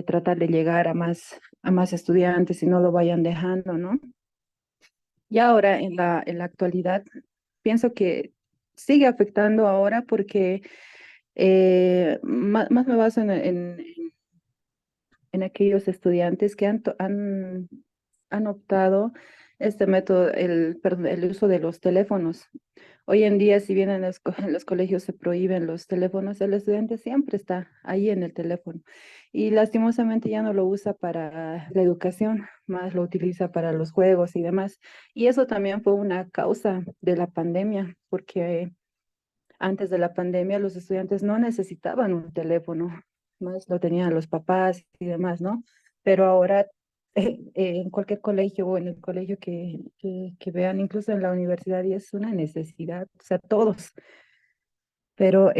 tratar de llegar a más estudiantes y no lo vayan dejando, ¿no? Y ahora en la actualidad, pienso que sigue afectando ahora porque más, me baso en aquellos estudiantes que han optado este método, perdón, el uso de los teléfonos. Hoy en día, si bien en en los colegios se prohíben los teléfonos, el estudiante siempre está ahí en el teléfono y lastimosamente ya no lo usa para la educación, más lo utiliza para los juegos y demás. Y eso también fue una causa de la pandemia, porque antes de la pandemia los estudiantes no necesitaban un teléfono, más lo tenían los papás y demás, ¿no? Pero ahora en cualquier colegio o en el colegio que vean, incluso en la universidad, y es una necesidad, o sea, todos pero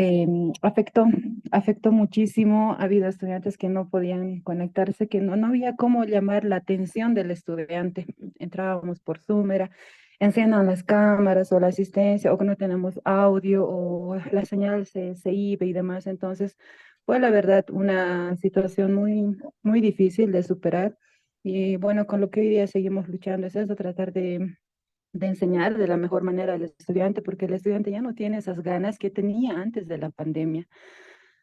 afectó muchísimo. Ha habido estudiantes que no podían conectarse, que no había cómo llamar la atención del estudiante. Entrábamos por Zoom, era enciendan las cámaras o la asistencia, o que no tenemos audio, o la señal se iba y demás. Entonces, fue la verdad una situación muy difícil de superar. Y bueno, con lo que hoy día seguimos luchando es eso, tratar de enseñar de la mejor manera al estudiante, porque el estudiante ya no tiene esas ganas que tenía antes de la pandemia.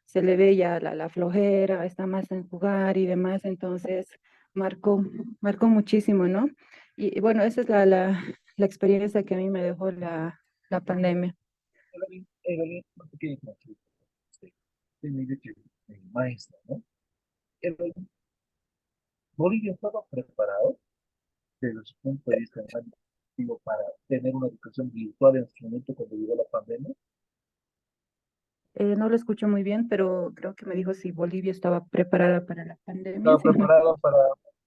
Se le ve ya la flojera, está más en jugar y demás, entonces marcó, marcó muchísimo, ¿no? Y bueno, esa es la experiencia que a mí me dejó la pandemia. Evelyn, una pequeña consulta. Usted me dice que maestra, ¿no? Evelyn, ¿Bolivia estaba preparado desde su punto de vista digo, para tener una educación virtual en su momento cuando llegó la pandemia? No lo escucho muy bien, pero creo que me dijo si Bolivia estaba preparada para la pandemia. Estaba preparada para,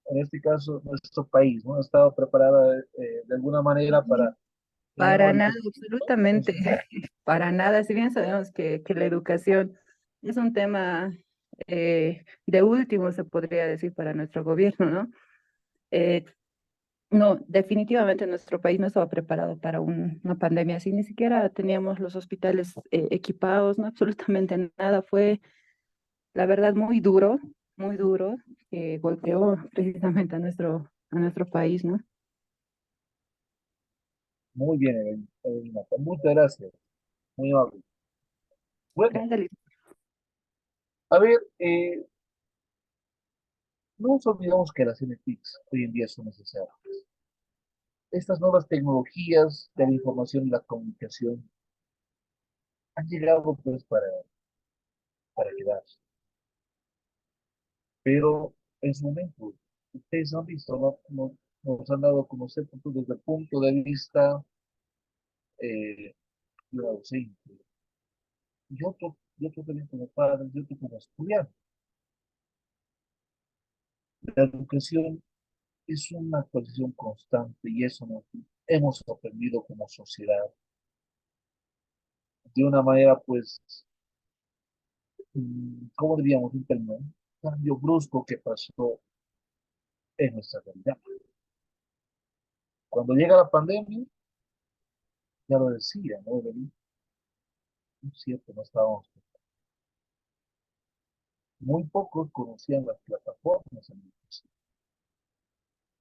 en este caso, nuestro país, ¿no? Estaba preparada de alguna manera para tener una Para nada, educación en absolutamente, su momento. para nada. Si bien sabemos que la educación es un tema de último, se podría decir, para nuestro gobierno, ¿no? Eh, no, definitivamente nuestro país no estaba preparado para una pandemia así, ni siquiera teníamos los hospitales equipados, no, absolutamente nada. Fue, la verdad, muy duro, que golpeó precisamente a nuestro país, ¿no? Muy bien, Evelyn, muchas gracias, muy amable. Bueno, Gracias, a ver, no nos olvidemos que las NTICs hoy en día son necesarias. Estas nuevas tecnologías de la información y la comunicación han llegado pues para quedarse. Pero en su momento, ustedes han visto, ¿no? Nos han dado a conocer desde el punto de vista de la docente, y otro también como padre, y otro como estudiante. La educación es una actualización constante y eso nos hemos aprendido como sociedad de una manera, pues, ¿cómo diríamos un término? Un cambio brusco que pasó en nuestra realidad. Cuando llega la pandemia, ya lo decía, ¿no? Es cierto, no estábamos. Muy pocos conocían las plataformas en educación.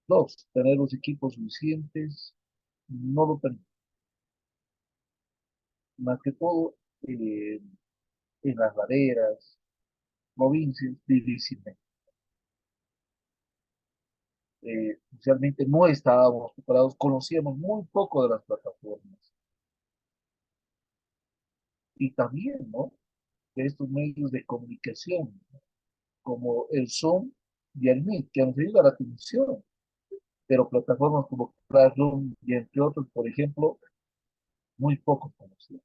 Dos, tener los equipos suficientes, no lo tenían. Más que todo, eh, en las laderas, provincias, difícilmente. Socialmente no estábamos preparados, conocíamos muy poco de las plataformas. Y también, ¿no? De estos medios de comunicación, como el Zoom y el Meet, que nos ayuda a la atención, pero plataformas como Classroom y entre otros, por ejemplo, muy pocos conocían.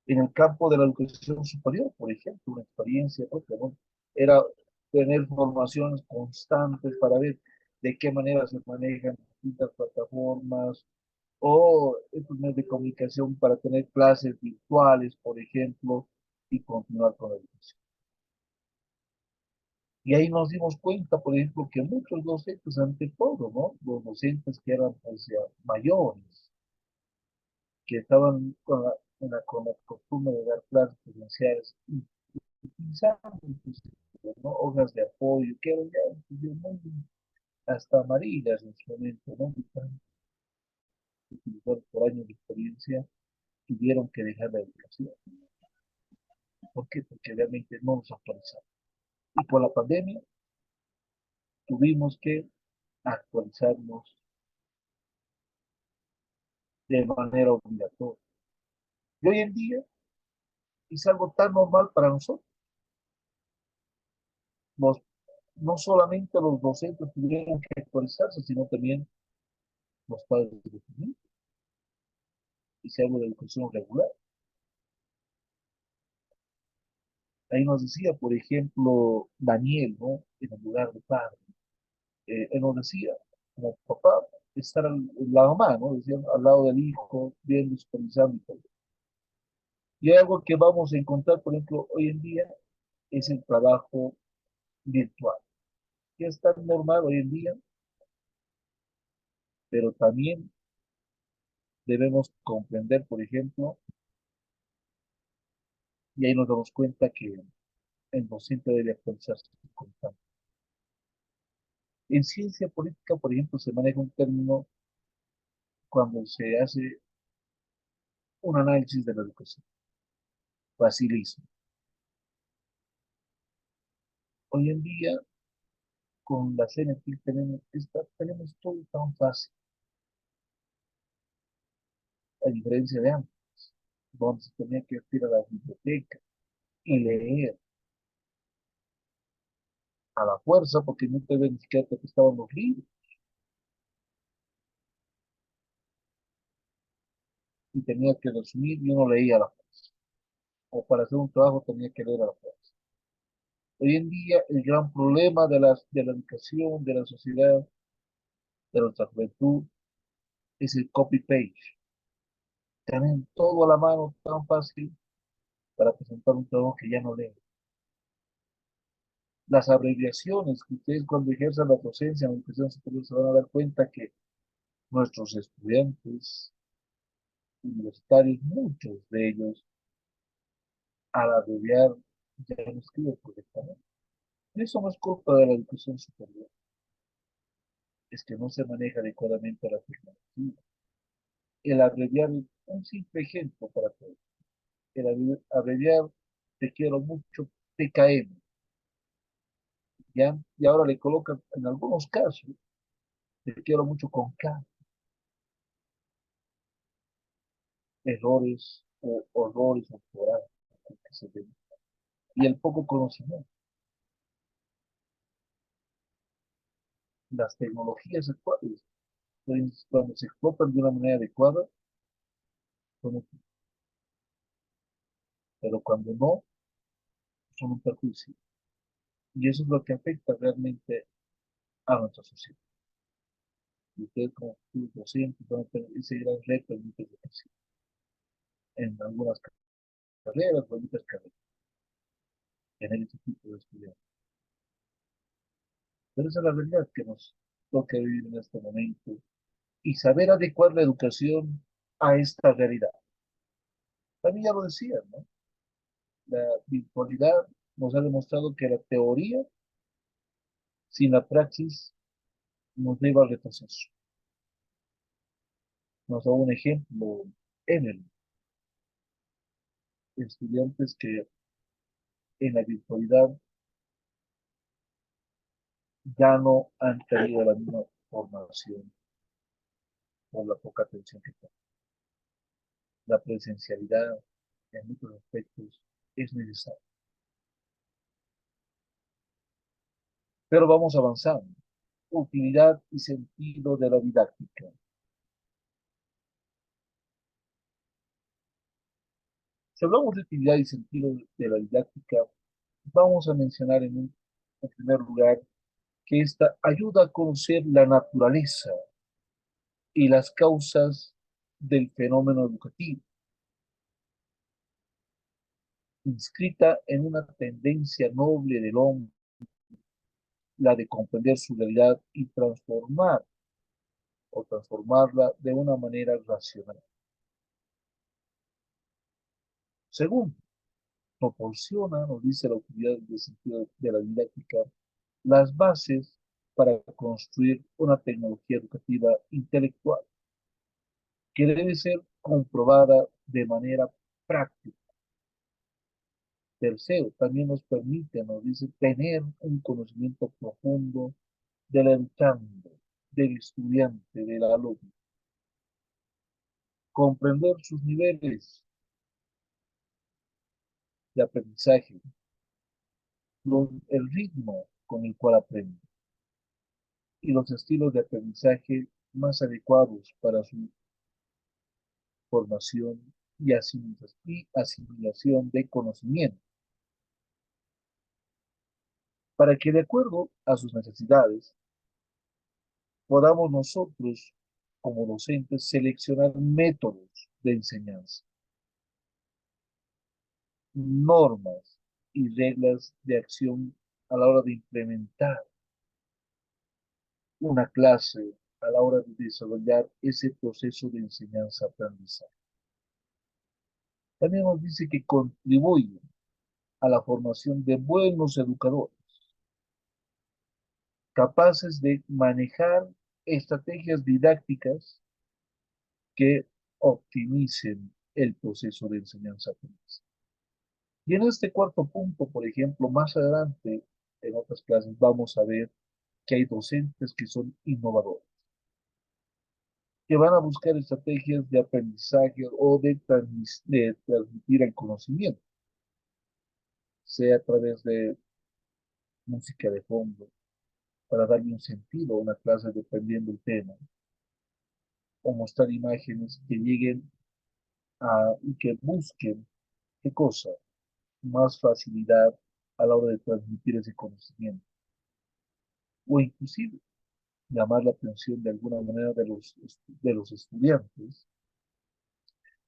En el campo de la educación superior, por ejemplo, una experiencia propia, ¿no? Era tener formaciones constantes para ver de qué manera se manejan distintas plataformas o estos medios de comunicación para tener clases virtuales, por ejemplo, y continuar con la educación. Y ahí nos dimos cuenta, por ejemplo, que muchos docentes, ante todo, ¿no? Los docentes que eran pues, ya mayores, que estaban con la costumbre de dar clases presenciales, utilizaban inclusive, ¿no? Hojas de apoyo, que eran ya inclusive muy hasta amarillas en su momento, ¿no? Utilizados por años de experiencia, tuvieron que dejar la educación. ¿Por qué? Porque realmente no nos actualizamos. Y por la pandemia tuvimos que actualizarnos de manera obligatoria. Y hoy en día es algo tan normal para nosotros. Los, no solamente los docentes tuvieron que actualizarse, sino también los padres de familia. Y se habla de educación regular. Ahí nos decía, por ejemplo, Daniel, ¿no? En el lugar de padre. Él nos decía, como papá, la mamá, ¿no? Decía, al lado del hijo, viendo, supervisando y todo. Y algo que vamos a encontrar, por ejemplo, hoy en día, es el trabajo virtual. Que es tan normal hoy en día, pero también debemos comprender, por ejemplo, y ahí nos damos cuenta que el docente debe actualizarse constantemente. En ciencia política, por ejemplo, se maneja un término cuando se hace un análisis de la educación, facilismo. Hoy en día, con la CNT tenemos todo tan fácil, a diferencia de antes, donde se tenía que ir a la biblioteca y leer a la fuerza, porque no te ni siquiera te prestaban los libros, y tenía que resumir y uno leía a la fuerza, o para hacer un trabajo tenía que leer a la fuerza. Hoy en día, el gran problema de la educación, de la sociedad, de nuestra juventud, es el copy-paste. Tienen todo a la mano tan fácil para presentar un trabajo que ya no leen. Las abreviaciones que ustedes cuando ejerzan la docencia en la educación superior se van a dar cuenta que nuestros estudiantes universitarios, muchos de ellos, al abreviar, ya no escriben correctamente. Eso no es culpa de la educación superior, es que no se maneja adecuadamente la tecnología. El abreviar, un simple ejemplo para todos, el abreviar, te quiero mucho, TKM, ¿ya? Y ahora le colocan, en algunos casos, te quiero mucho con K, errores o horrores ortográficos que se ven, y el poco conocimiento. Las tecnologías actuales, pues, cuando se explotan de una manera adecuada, son útiles, pero cuando no, son un perjuicio. Y eso es lo que afecta realmente a nuestra sociedad. Y ustedes como futuros docentes van a tener ese gran reto en muchas ocasiones, en algunas carreras o en muchas carreras, tener ese tipo de estudiantes. Pero esa es la realidad que nos toca vivir en este momento y saber adecuar la educación a esta realidad. También ya lo decía, ¿no? La virtualidad nos ha demostrado que la teoría sin la praxis nos lleva al retroceso. Nos da un ejemplo en el estudiantes que en la virtualidad ya no han tenido la misma formación por la poca atención que tienen. La presencialidad en muchos aspectos es necesaria. Pero vamos avanzando. Utilidad y sentido de la didáctica. Si hablamos de utilidad y sentido de la didáctica, vamos a mencionar en primer lugar que esta ayuda a conocer la naturaleza y las causas del fenómeno educativo, inscrita en una tendencia noble del hombre, la de comprender su realidad y transformarla de una manera racional. Segundo, proporciona, nos dice la utilidad del sentido de la didáctica, las bases para construir una tecnología educativa intelectual que debe ser comprobada de manera práctica. Tercero, también nos permite, nos dice, tener un conocimiento profundo del educando, del estudiante, del alumno, comprender sus niveles de aprendizaje, el ritmo con el cual aprende y los estilos de aprendizaje más adecuados para su formación y asimilación de conocimiento, para que de acuerdo a sus necesidades podamos nosotros como docentes seleccionar métodos de enseñanza normas y reglas de acción a la hora de implementar una clase, a la hora de desarrollar ese proceso de enseñanza-aprendizaje. También nos dice que contribuye a la formación de buenos educadores, capaces de manejar estrategias didácticas que optimicen el proceso de enseñanza-aprendizaje. Y en este cuarto punto, por ejemplo, más adelante en otras clases vamos a ver que hay docentes que son innovadores, que van a buscar estrategias de aprendizaje o de transmitir el conocimiento, sea a través de música de fondo, para darle un sentido a una clase dependiendo del tema, o mostrar imágenes que lleguen y que busquen, ¿qué cosa? Más facilidad a la hora de transmitir ese conocimiento, o inclusive llamar la atención de alguna manera de los estudiantes,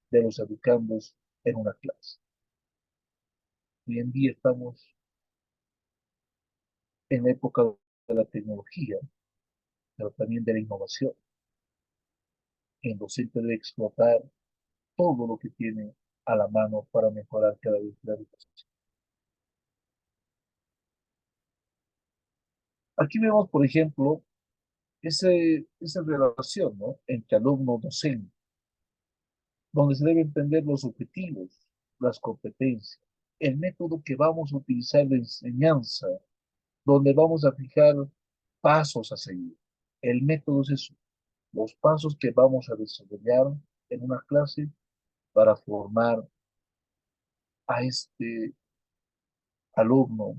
de los educandos en una clase. Hoy en día estamos en la época de la tecnología, pero también de la innovación. El docente debe explotar todo lo que tiene a la mano para mejorar cada vez la educación. Aquí vemos, por ejemplo, esa relación, ¿no?, entre alumno-docente, donde se deben entender los objetivos, las competencias, el método que vamos a utilizar de enseñanza, donde vamos a fijar pasos a seguir. El método es eso, los pasos que vamos a desarrollar en una clase para formar a este alumno,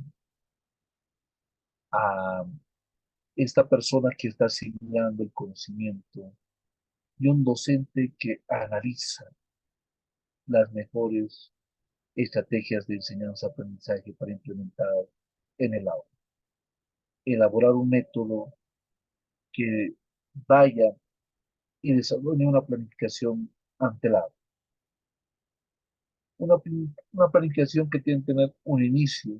a esta persona que está asimilando el conocimiento, y un docente que analiza las mejores estrategias de enseñanza-aprendizaje para implementar en el aula. Elaborar un método que vaya y desarrolle una planificación ante el aula. Una planificación que tiene que tener un inicio,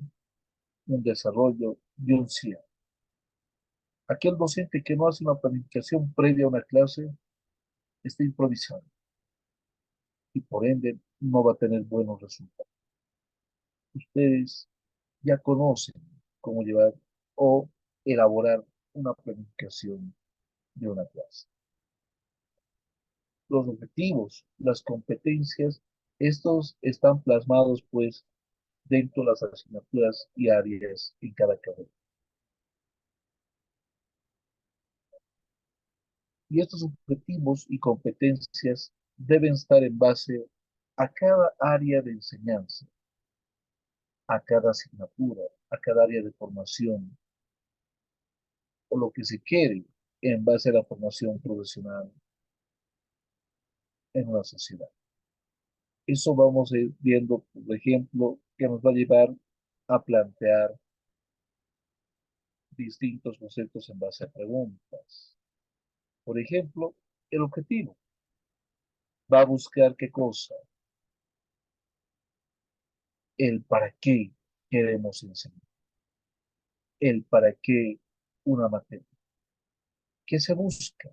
un desarrollo y un cierre. Aquel docente que no hace una planificación previa a una clase está improvisando y por ende no va a tener buenos resultados. Ustedes ya conocen cómo llevar o elaborar una planificación de una clase. Los objetivos, las competencias, estos están plasmados pues dentro de las asignaturas y áreas en cada carrera. Y estos objetivos y competencias deben estar en base a cada área de enseñanza, a cada asignatura, a cada área de formación, o lo que se quiere en base a la formación profesional en una sociedad. Eso vamos a ir viendo, por ejemplo, que nos va a llevar a plantear distintos conceptos en base a preguntas. Por ejemplo, el objetivo va a buscar qué cosa, el para qué queremos enseñar, el para qué una materia. ¿Qué se busca?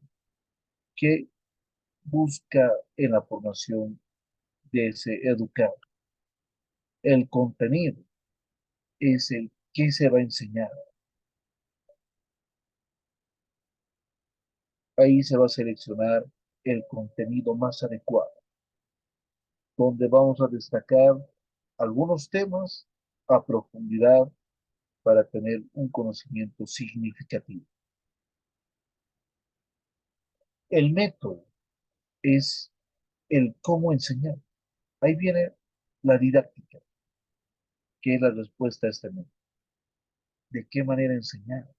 ¿Qué busca en la formación de ese educado? El contenido es el qué se va a enseñar. Ahí se va a seleccionar el contenido más adecuado, donde vamos a destacar algunos temas a profundidad para tener un conocimiento significativo. El método es el cómo enseñar. Ahí viene la didáctica, que es la respuesta a este método. ¿De qué manera enseñar?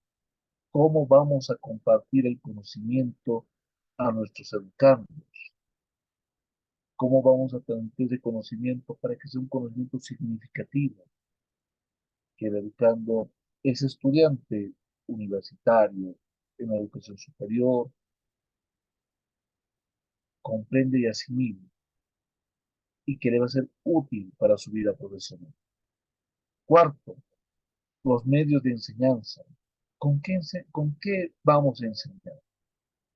¿Cómo vamos a compartir el conocimiento a nuestros educandos? ¿Cómo vamos a transmitir ese conocimiento para que sea un conocimiento significativo? Que el educando es estudiante universitario en la educación superior, comprende y asimila. y que debe ser útil para su vida profesional. Cuarto, los medios de enseñanza. ¿Con qué vamos a enseñar?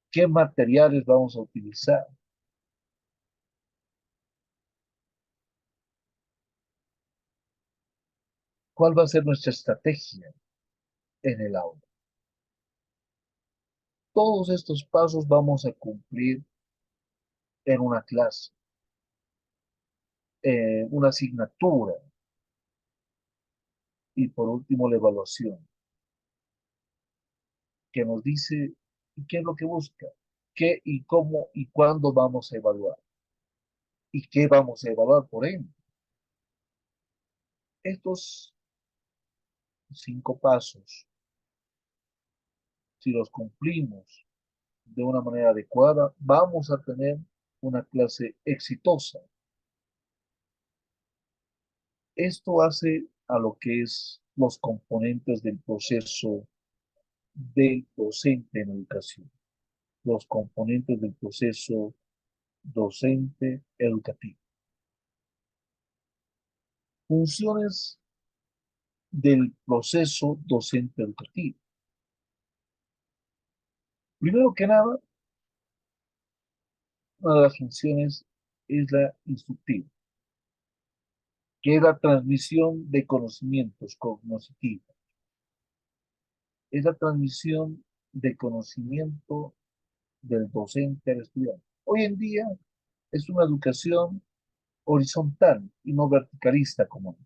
¿Qué materiales vamos a utilizar? ¿Cuál va a ser nuestra estrategia en el aula? Todos estos pasos vamos a cumplir en una clase, una asignatura y por último la evaluación, que nos dice qué es lo que busca, qué y cómo y cuándo vamos a evaluar y qué vamos a evaluar por ende. Estos 5 pasos, si los cumplimos de una manera adecuada, vamos a tener una clase exitosa. Esto hace a lo que es los componentes del proceso del docente en educación, los componentes del proceso docente educativo. Funciones del proceso docente educativo. Primero que nada, una de las funciones es la instructiva, que es la transmisión de conocimientos cognitivos. Es la transmisión de conocimiento del docente al estudiante. Hoy en día es una educación horizontal y no verticalista como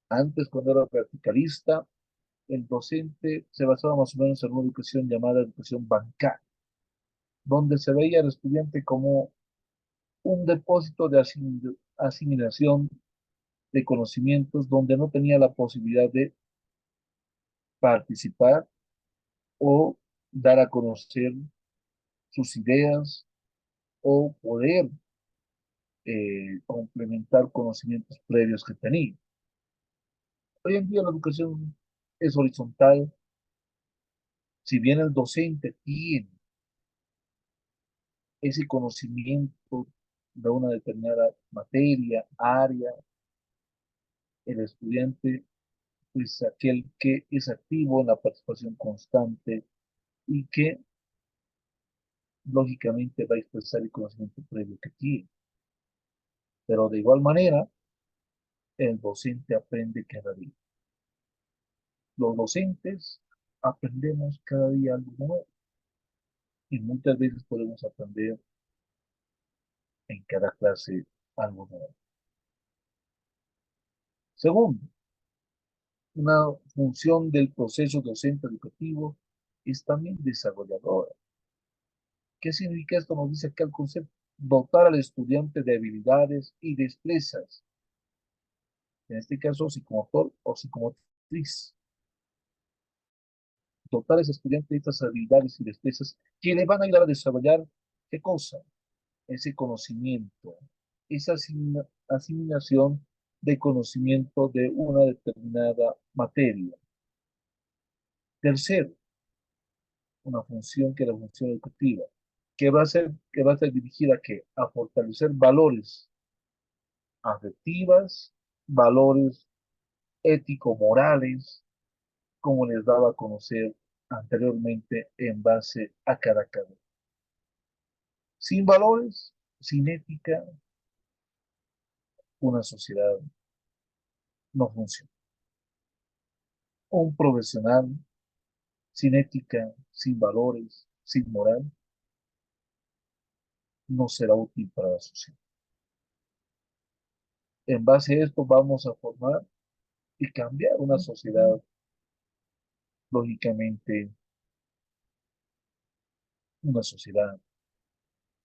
antes. Cuando era verticalista, el docente se basaba más o menos en una educación llamada educación bancaria, donde se veía al estudiante como un depósito de asimilación de conocimientos, donde no tenía la posibilidad de participar o dar a conocer sus ideas o poder complementar conocimientos previos que tenía. Hoy en día la educación es horizontal. Si bien el docente tiene ese conocimiento de una determinada materia, área, el estudiante es aquel que es activo en la participación constante y que lógicamente va a expresar el conocimiento previo que tiene. Pero de igual manera, el docente aprende cada día. Los docentes aprendemos cada día algo nuevo y muchas veces podemos aprender en cada clase algo nuevo. Segundo, una función del proceso docente educativo es también desarrolladora. ¿Qué significa esto? Nos dice acá el concepto: dotar al estudiante de habilidades y destrezas, en este caso psicomotor o psicomotriz. Dotar a ese estudiante de estas habilidades y destrezas que le van a ayudar a desarrollar, ¿qué cosa? Ese conocimiento, esa asimilación de conocimiento de una determinada materia. Tercero, una función que es la función educativa, que va a estar dirigida a fortalecer valores afectivas, valores ético-morales, como les daba a conocer anteriormente en base a cada carrera. Sin valores, sin ética, una sociedad no funciona. Un profesional sin ética, sin valores, sin moral, no será útil para la sociedad. En base a esto vamos a formar y cambiar una sociedad, lógicamente, una sociedad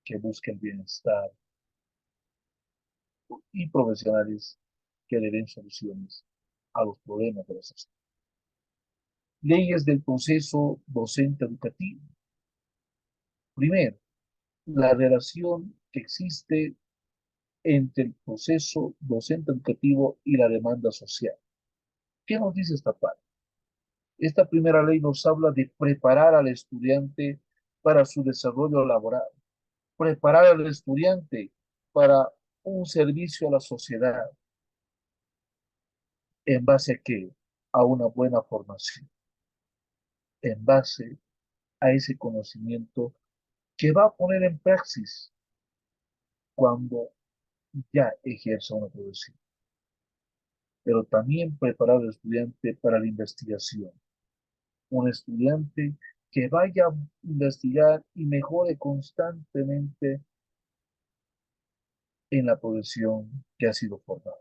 que busque el bienestar y profesionales que le den soluciones a los problemas de la sociedad. Leyes del proceso docente educativo. Primero, la relación que existe entre el proceso docente educativo y la demanda social. ¿Qué nos dice esta parte? Esta primera ley nos habla de preparar al estudiante para su desarrollo laboral, preparar al estudiante para un servicio a la sociedad. ¿En base a qué? A una buena formación, en base a ese conocimiento que va a poner en praxis cuando ya ejerza una profesión. Pero también preparar al estudiante para la investigación. Un estudiante que vaya a investigar y mejore constantemente en la profesión que ha sido formada.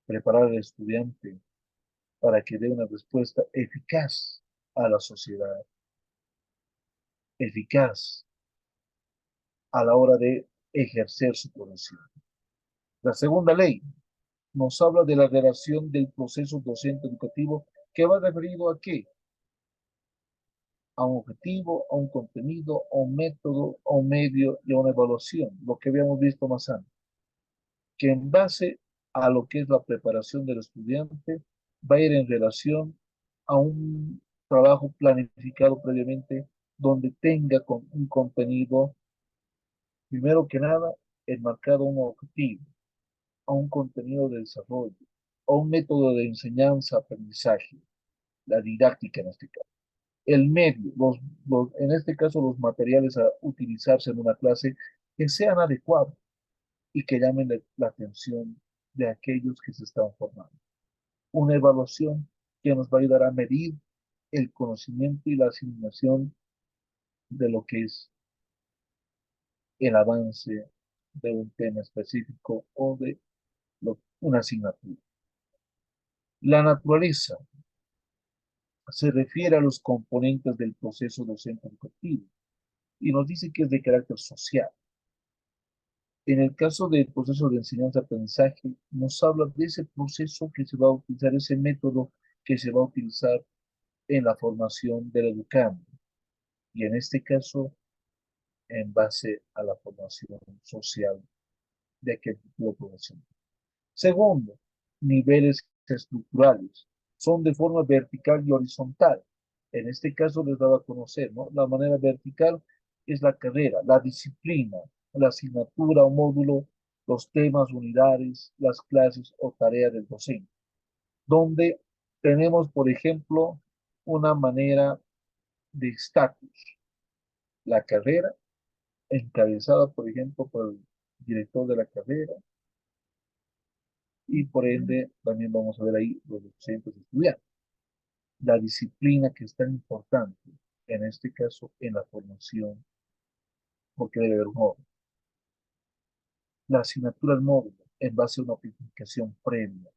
Preparar al estudiante para que dé una respuesta eficaz a la sociedad, eficaz a la hora de ejercer su profesión. La segunda ley nos habla de la relación del proceso docente educativo que va referido a qué? A un objetivo, a un contenido, a un método, a un medio y a una evaluación, lo que habíamos visto más antes, que en base a lo que es la preparación del estudiante va a ir en relación a un trabajo planificado previamente donde tenga un contenido, primero que nada, enmarcado a un objetivo, a un contenido de desarrollo, a un método de enseñanza, aprendizaje, la didáctica en este caso. El medio, en este caso los materiales a utilizarse en una clase que sean adecuados y que llamen la atención de aquellos que se están formando. Una evaluación que nos va a ayudar a medir el conocimiento y la asimilación de lo que es el avance de un tema específico o de una asignatura. La naturaleza se refiere a los componentes del proceso docente educativo y nos dice que es de carácter social. En el caso del proceso de enseñanza-aprendizaje, nos habla de ese proceso que se va a utilizar, ese método que se va a utilizar en la formación del educando. Y en este caso, en base a la formación social de aquel tipo de población. Segundo, niveles estructurales. Son de forma vertical y horizontal. En este caso les daba a conocer, ¿no? La manera vertical es la carrera, la disciplina, la asignatura o módulo, los temas, unidades, las clases o tareas del docente. Donde tenemos, por ejemplo, una manera de estatus. La carrera, encabezada, por ejemplo, por el director de la carrera, y por ende también vamos a ver ahí los docentes estudiantes. La disciplina que es tan importante, en este caso en la formación, porque debe haber un orden. La asignatura del módulo, en base a una planificación previa,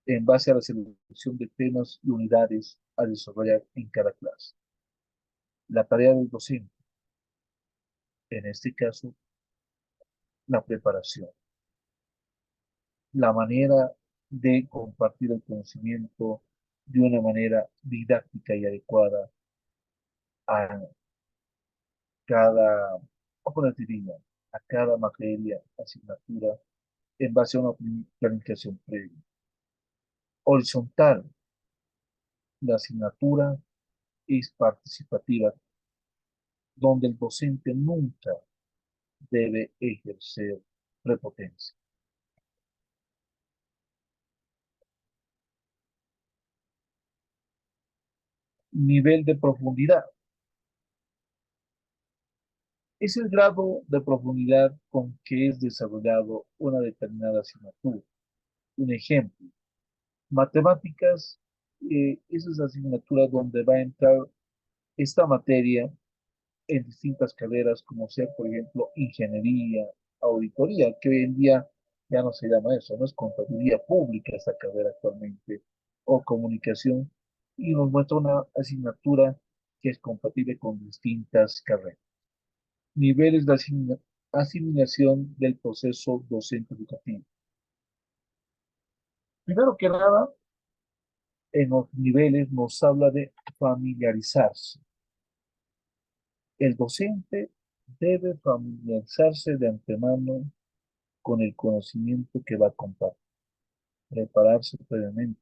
en base a la selección de temas y unidades a desarrollar en cada clase. La tarea del docente, en este caso, la preparación. La manera de compartir el conocimiento de una manera didáctica y adecuada a cada, a cada materia, asignatura, en base a una planificación previa. Horizontal, la asignatura es participativa, donde el docente nunca debe ejercer prepotencia. Nivel de profundidad. Es el grado de profundidad con que es desarrollado una determinada asignatura. Un ejemplo, matemáticas, esas asignaturas donde va a entrar esta materia en distintas carreras, como sea, por ejemplo, ingeniería, auditoría, que hoy en día ya no se llama eso, no es contaduría pública esta carrera actualmente, o comunicación, y nos muestra una asignatura que es compatible con distintas carreras. Niveles de asimilación del proceso docente educativo. Primero que nada, en los niveles nos habla de familiarizarse. El docente debe familiarizarse de antemano con el conocimiento que va a compartir, prepararse previamente,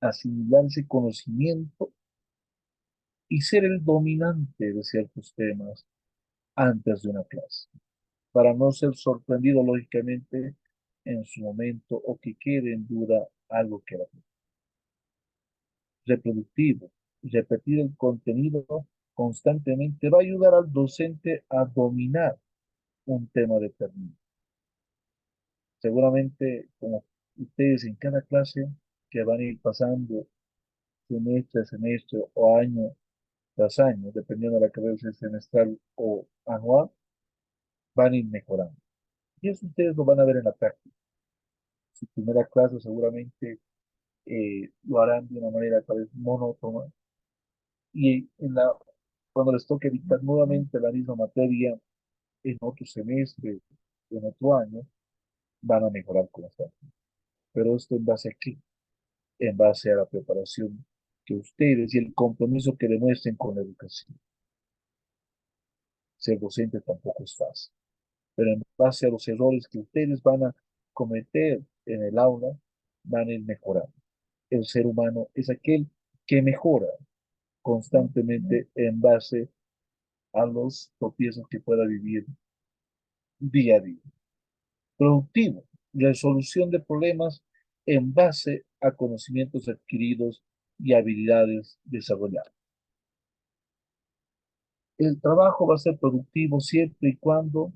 asimilar ese conocimiento y ser el dominante de ciertos temas antes de una clase, para no ser sorprendido lógicamente en su momento o que quede en duda algo que era reproductivo. Repetir el contenido constantemente va a ayudar al docente a dominar un tema determinado. Seguramente, como ustedes en cada clase que van a ir pasando semestre a semestre o año tras año, dependiendo de la carrera si es semestral o anual, van a ir mejorando. Y eso ustedes lo van a ver en la práctica. Su primera clase seguramente lo harán de una manera tal vez monótona y cuando les toque dictar nuevamente la misma materia en otro semestre, en otro año, van a mejorar constantemente. Pero esto en base a qué? En base a la preparación que ustedes y el compromiso que demuestren con la educación. Ser docente tampoco es fácil, pero en base a los errores que ustedes van a cometer en el aula, van a ir mejorando. El ser humano es aquel que mejora constantemente en base a los tropiezos que pueda vivir día a día. Productivo, resolución de problemas en base a conocimientos adquiridos y habilidades desarrolladas. El trabajo va a ser productivo siempre y cuando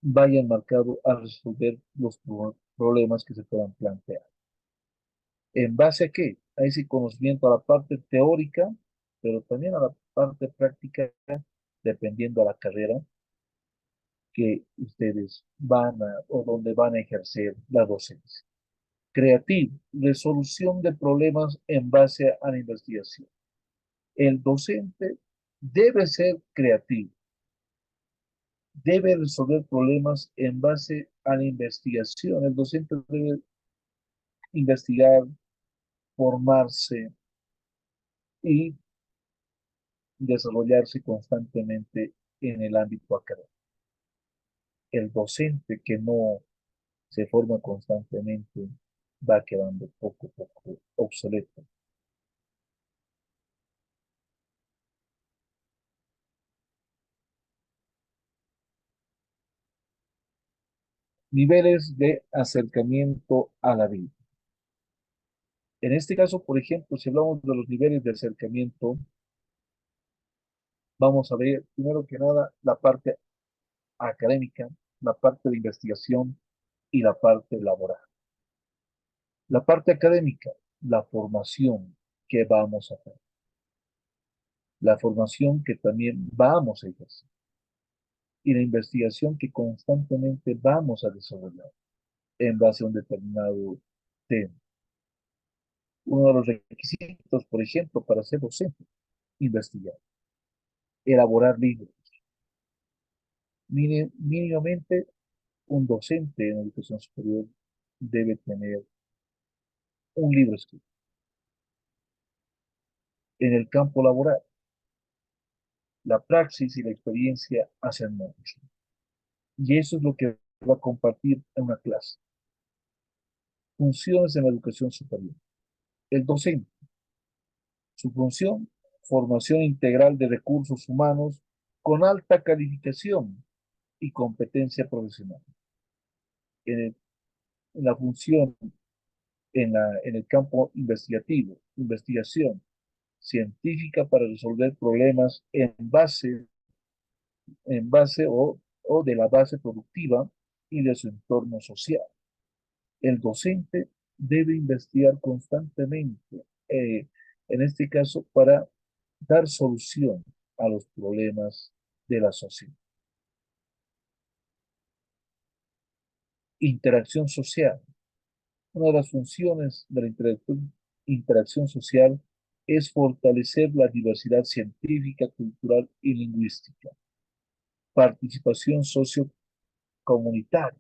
vaya enmarcado a resolver los problemas que se puedan plantear. ¿En base a qué? A ese conocimiento, a la parte teórica, pero también a la parte práctica, dependiendo a la carrera que ustedes van a o donde van a ejercer la docencia. Creativo, resolución de problemas en base a la investigación. El docente debe ser creativo, debe resolver problemas en base a la investigación. El docente debe investigar, formarse y desarrollarse constantemente en el ámbito académico. El docente que no se forma constantemente va quedando poco a poco obsoleto. Niveles de acercamiento a la vida. En este caso, por ejemplo, si hablamos de los niveles de acercamiento, vamos a ver primero que nada la parte académica, la parte de investigación y la parte laboral. La parte académica, la formación que vamos a hacer, la formación que también vamos a ejercer y la investigación que constantemente vamos a desarrollar en base a un determinado tema. Uno de los requisitos, por ejemplo, para ser docente, investigar, elaborar libros. Mínimamente, un docente en educación superior debe tener un libro escrito. En el campo laboral, la praxis y la experiencia hacen mucho. Y eso es lo que va a compartir en una clase. Funciones en la educación superior. El docente, su función, formación integral de recursos humanos con alta calificación y competencia profesional. En la función, en el campo investigativo, investigación científica para resolver problemas en base o de la base productiva y de su entorno social. El docente debe investigar constantemente, en este caso, para dar solución a los problemas de la sociedad. Interacción social. Una de las funciones de la interacción social es fortalecer la diversidad científica, cultural y lingüística. Participación sociocomunitaria.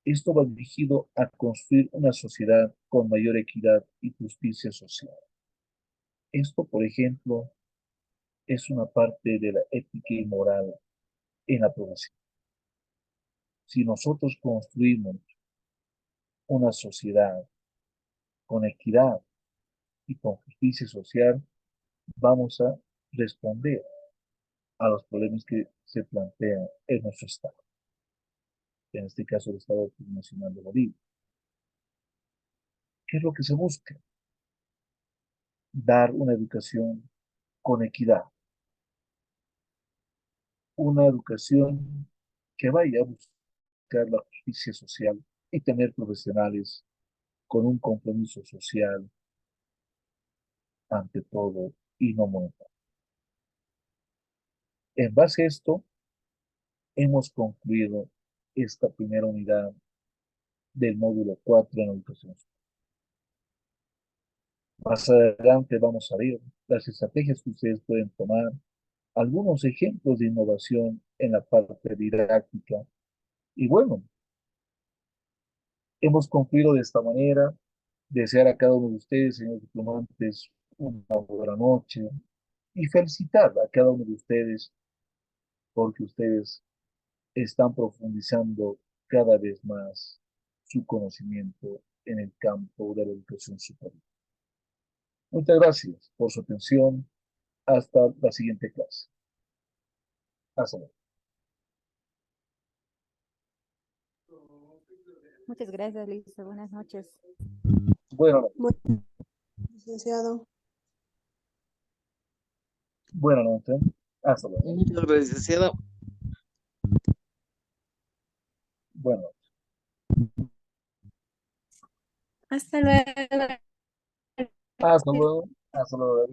Esto va dirigido a construir una sociedad con mayor equidad y justicia social. Esto, por ejemplo, es una parte de la ética y moral en la población. Si nosotros construimos una sociedad con equidad y con justicia social, vamos a responder a los problemas que se plantean en nuestro Estado, en este caso el Estado Nacional de Bolivia. ¿Qué es lo que se busca? Dar una educación con equidad, una educación que vaya a buscar la justicia social y tener profesionales con un compromiso social ante todo y no monetario. En base a esto, hemos concluido esta primera unidad del módulo 4 en educación. Más adelante vamos a ver las estrategias que ustedes pueden tomar, algunos ejemplos de innovación en la parte didáctica. Y bueno, hemos concluido de esta manera. Desear a cada uno de ustedes, señores diplomantes, una buena noche y felicitar a cada uno de ustedes porque ustedes están profundizando cada vez más su conocimiento en el campo de la educación superior. Muchas gracias por su atención. Hasta la siguiente clase. Hasta luego. Muchas gracias, Lisa. Buenas noches. Buenas noches. Licenciado. Buenas noches. Hasta luego. Muchas gracias, licenciado. Buenas noches. Hasta luego. Hasta luego. Hasta luego.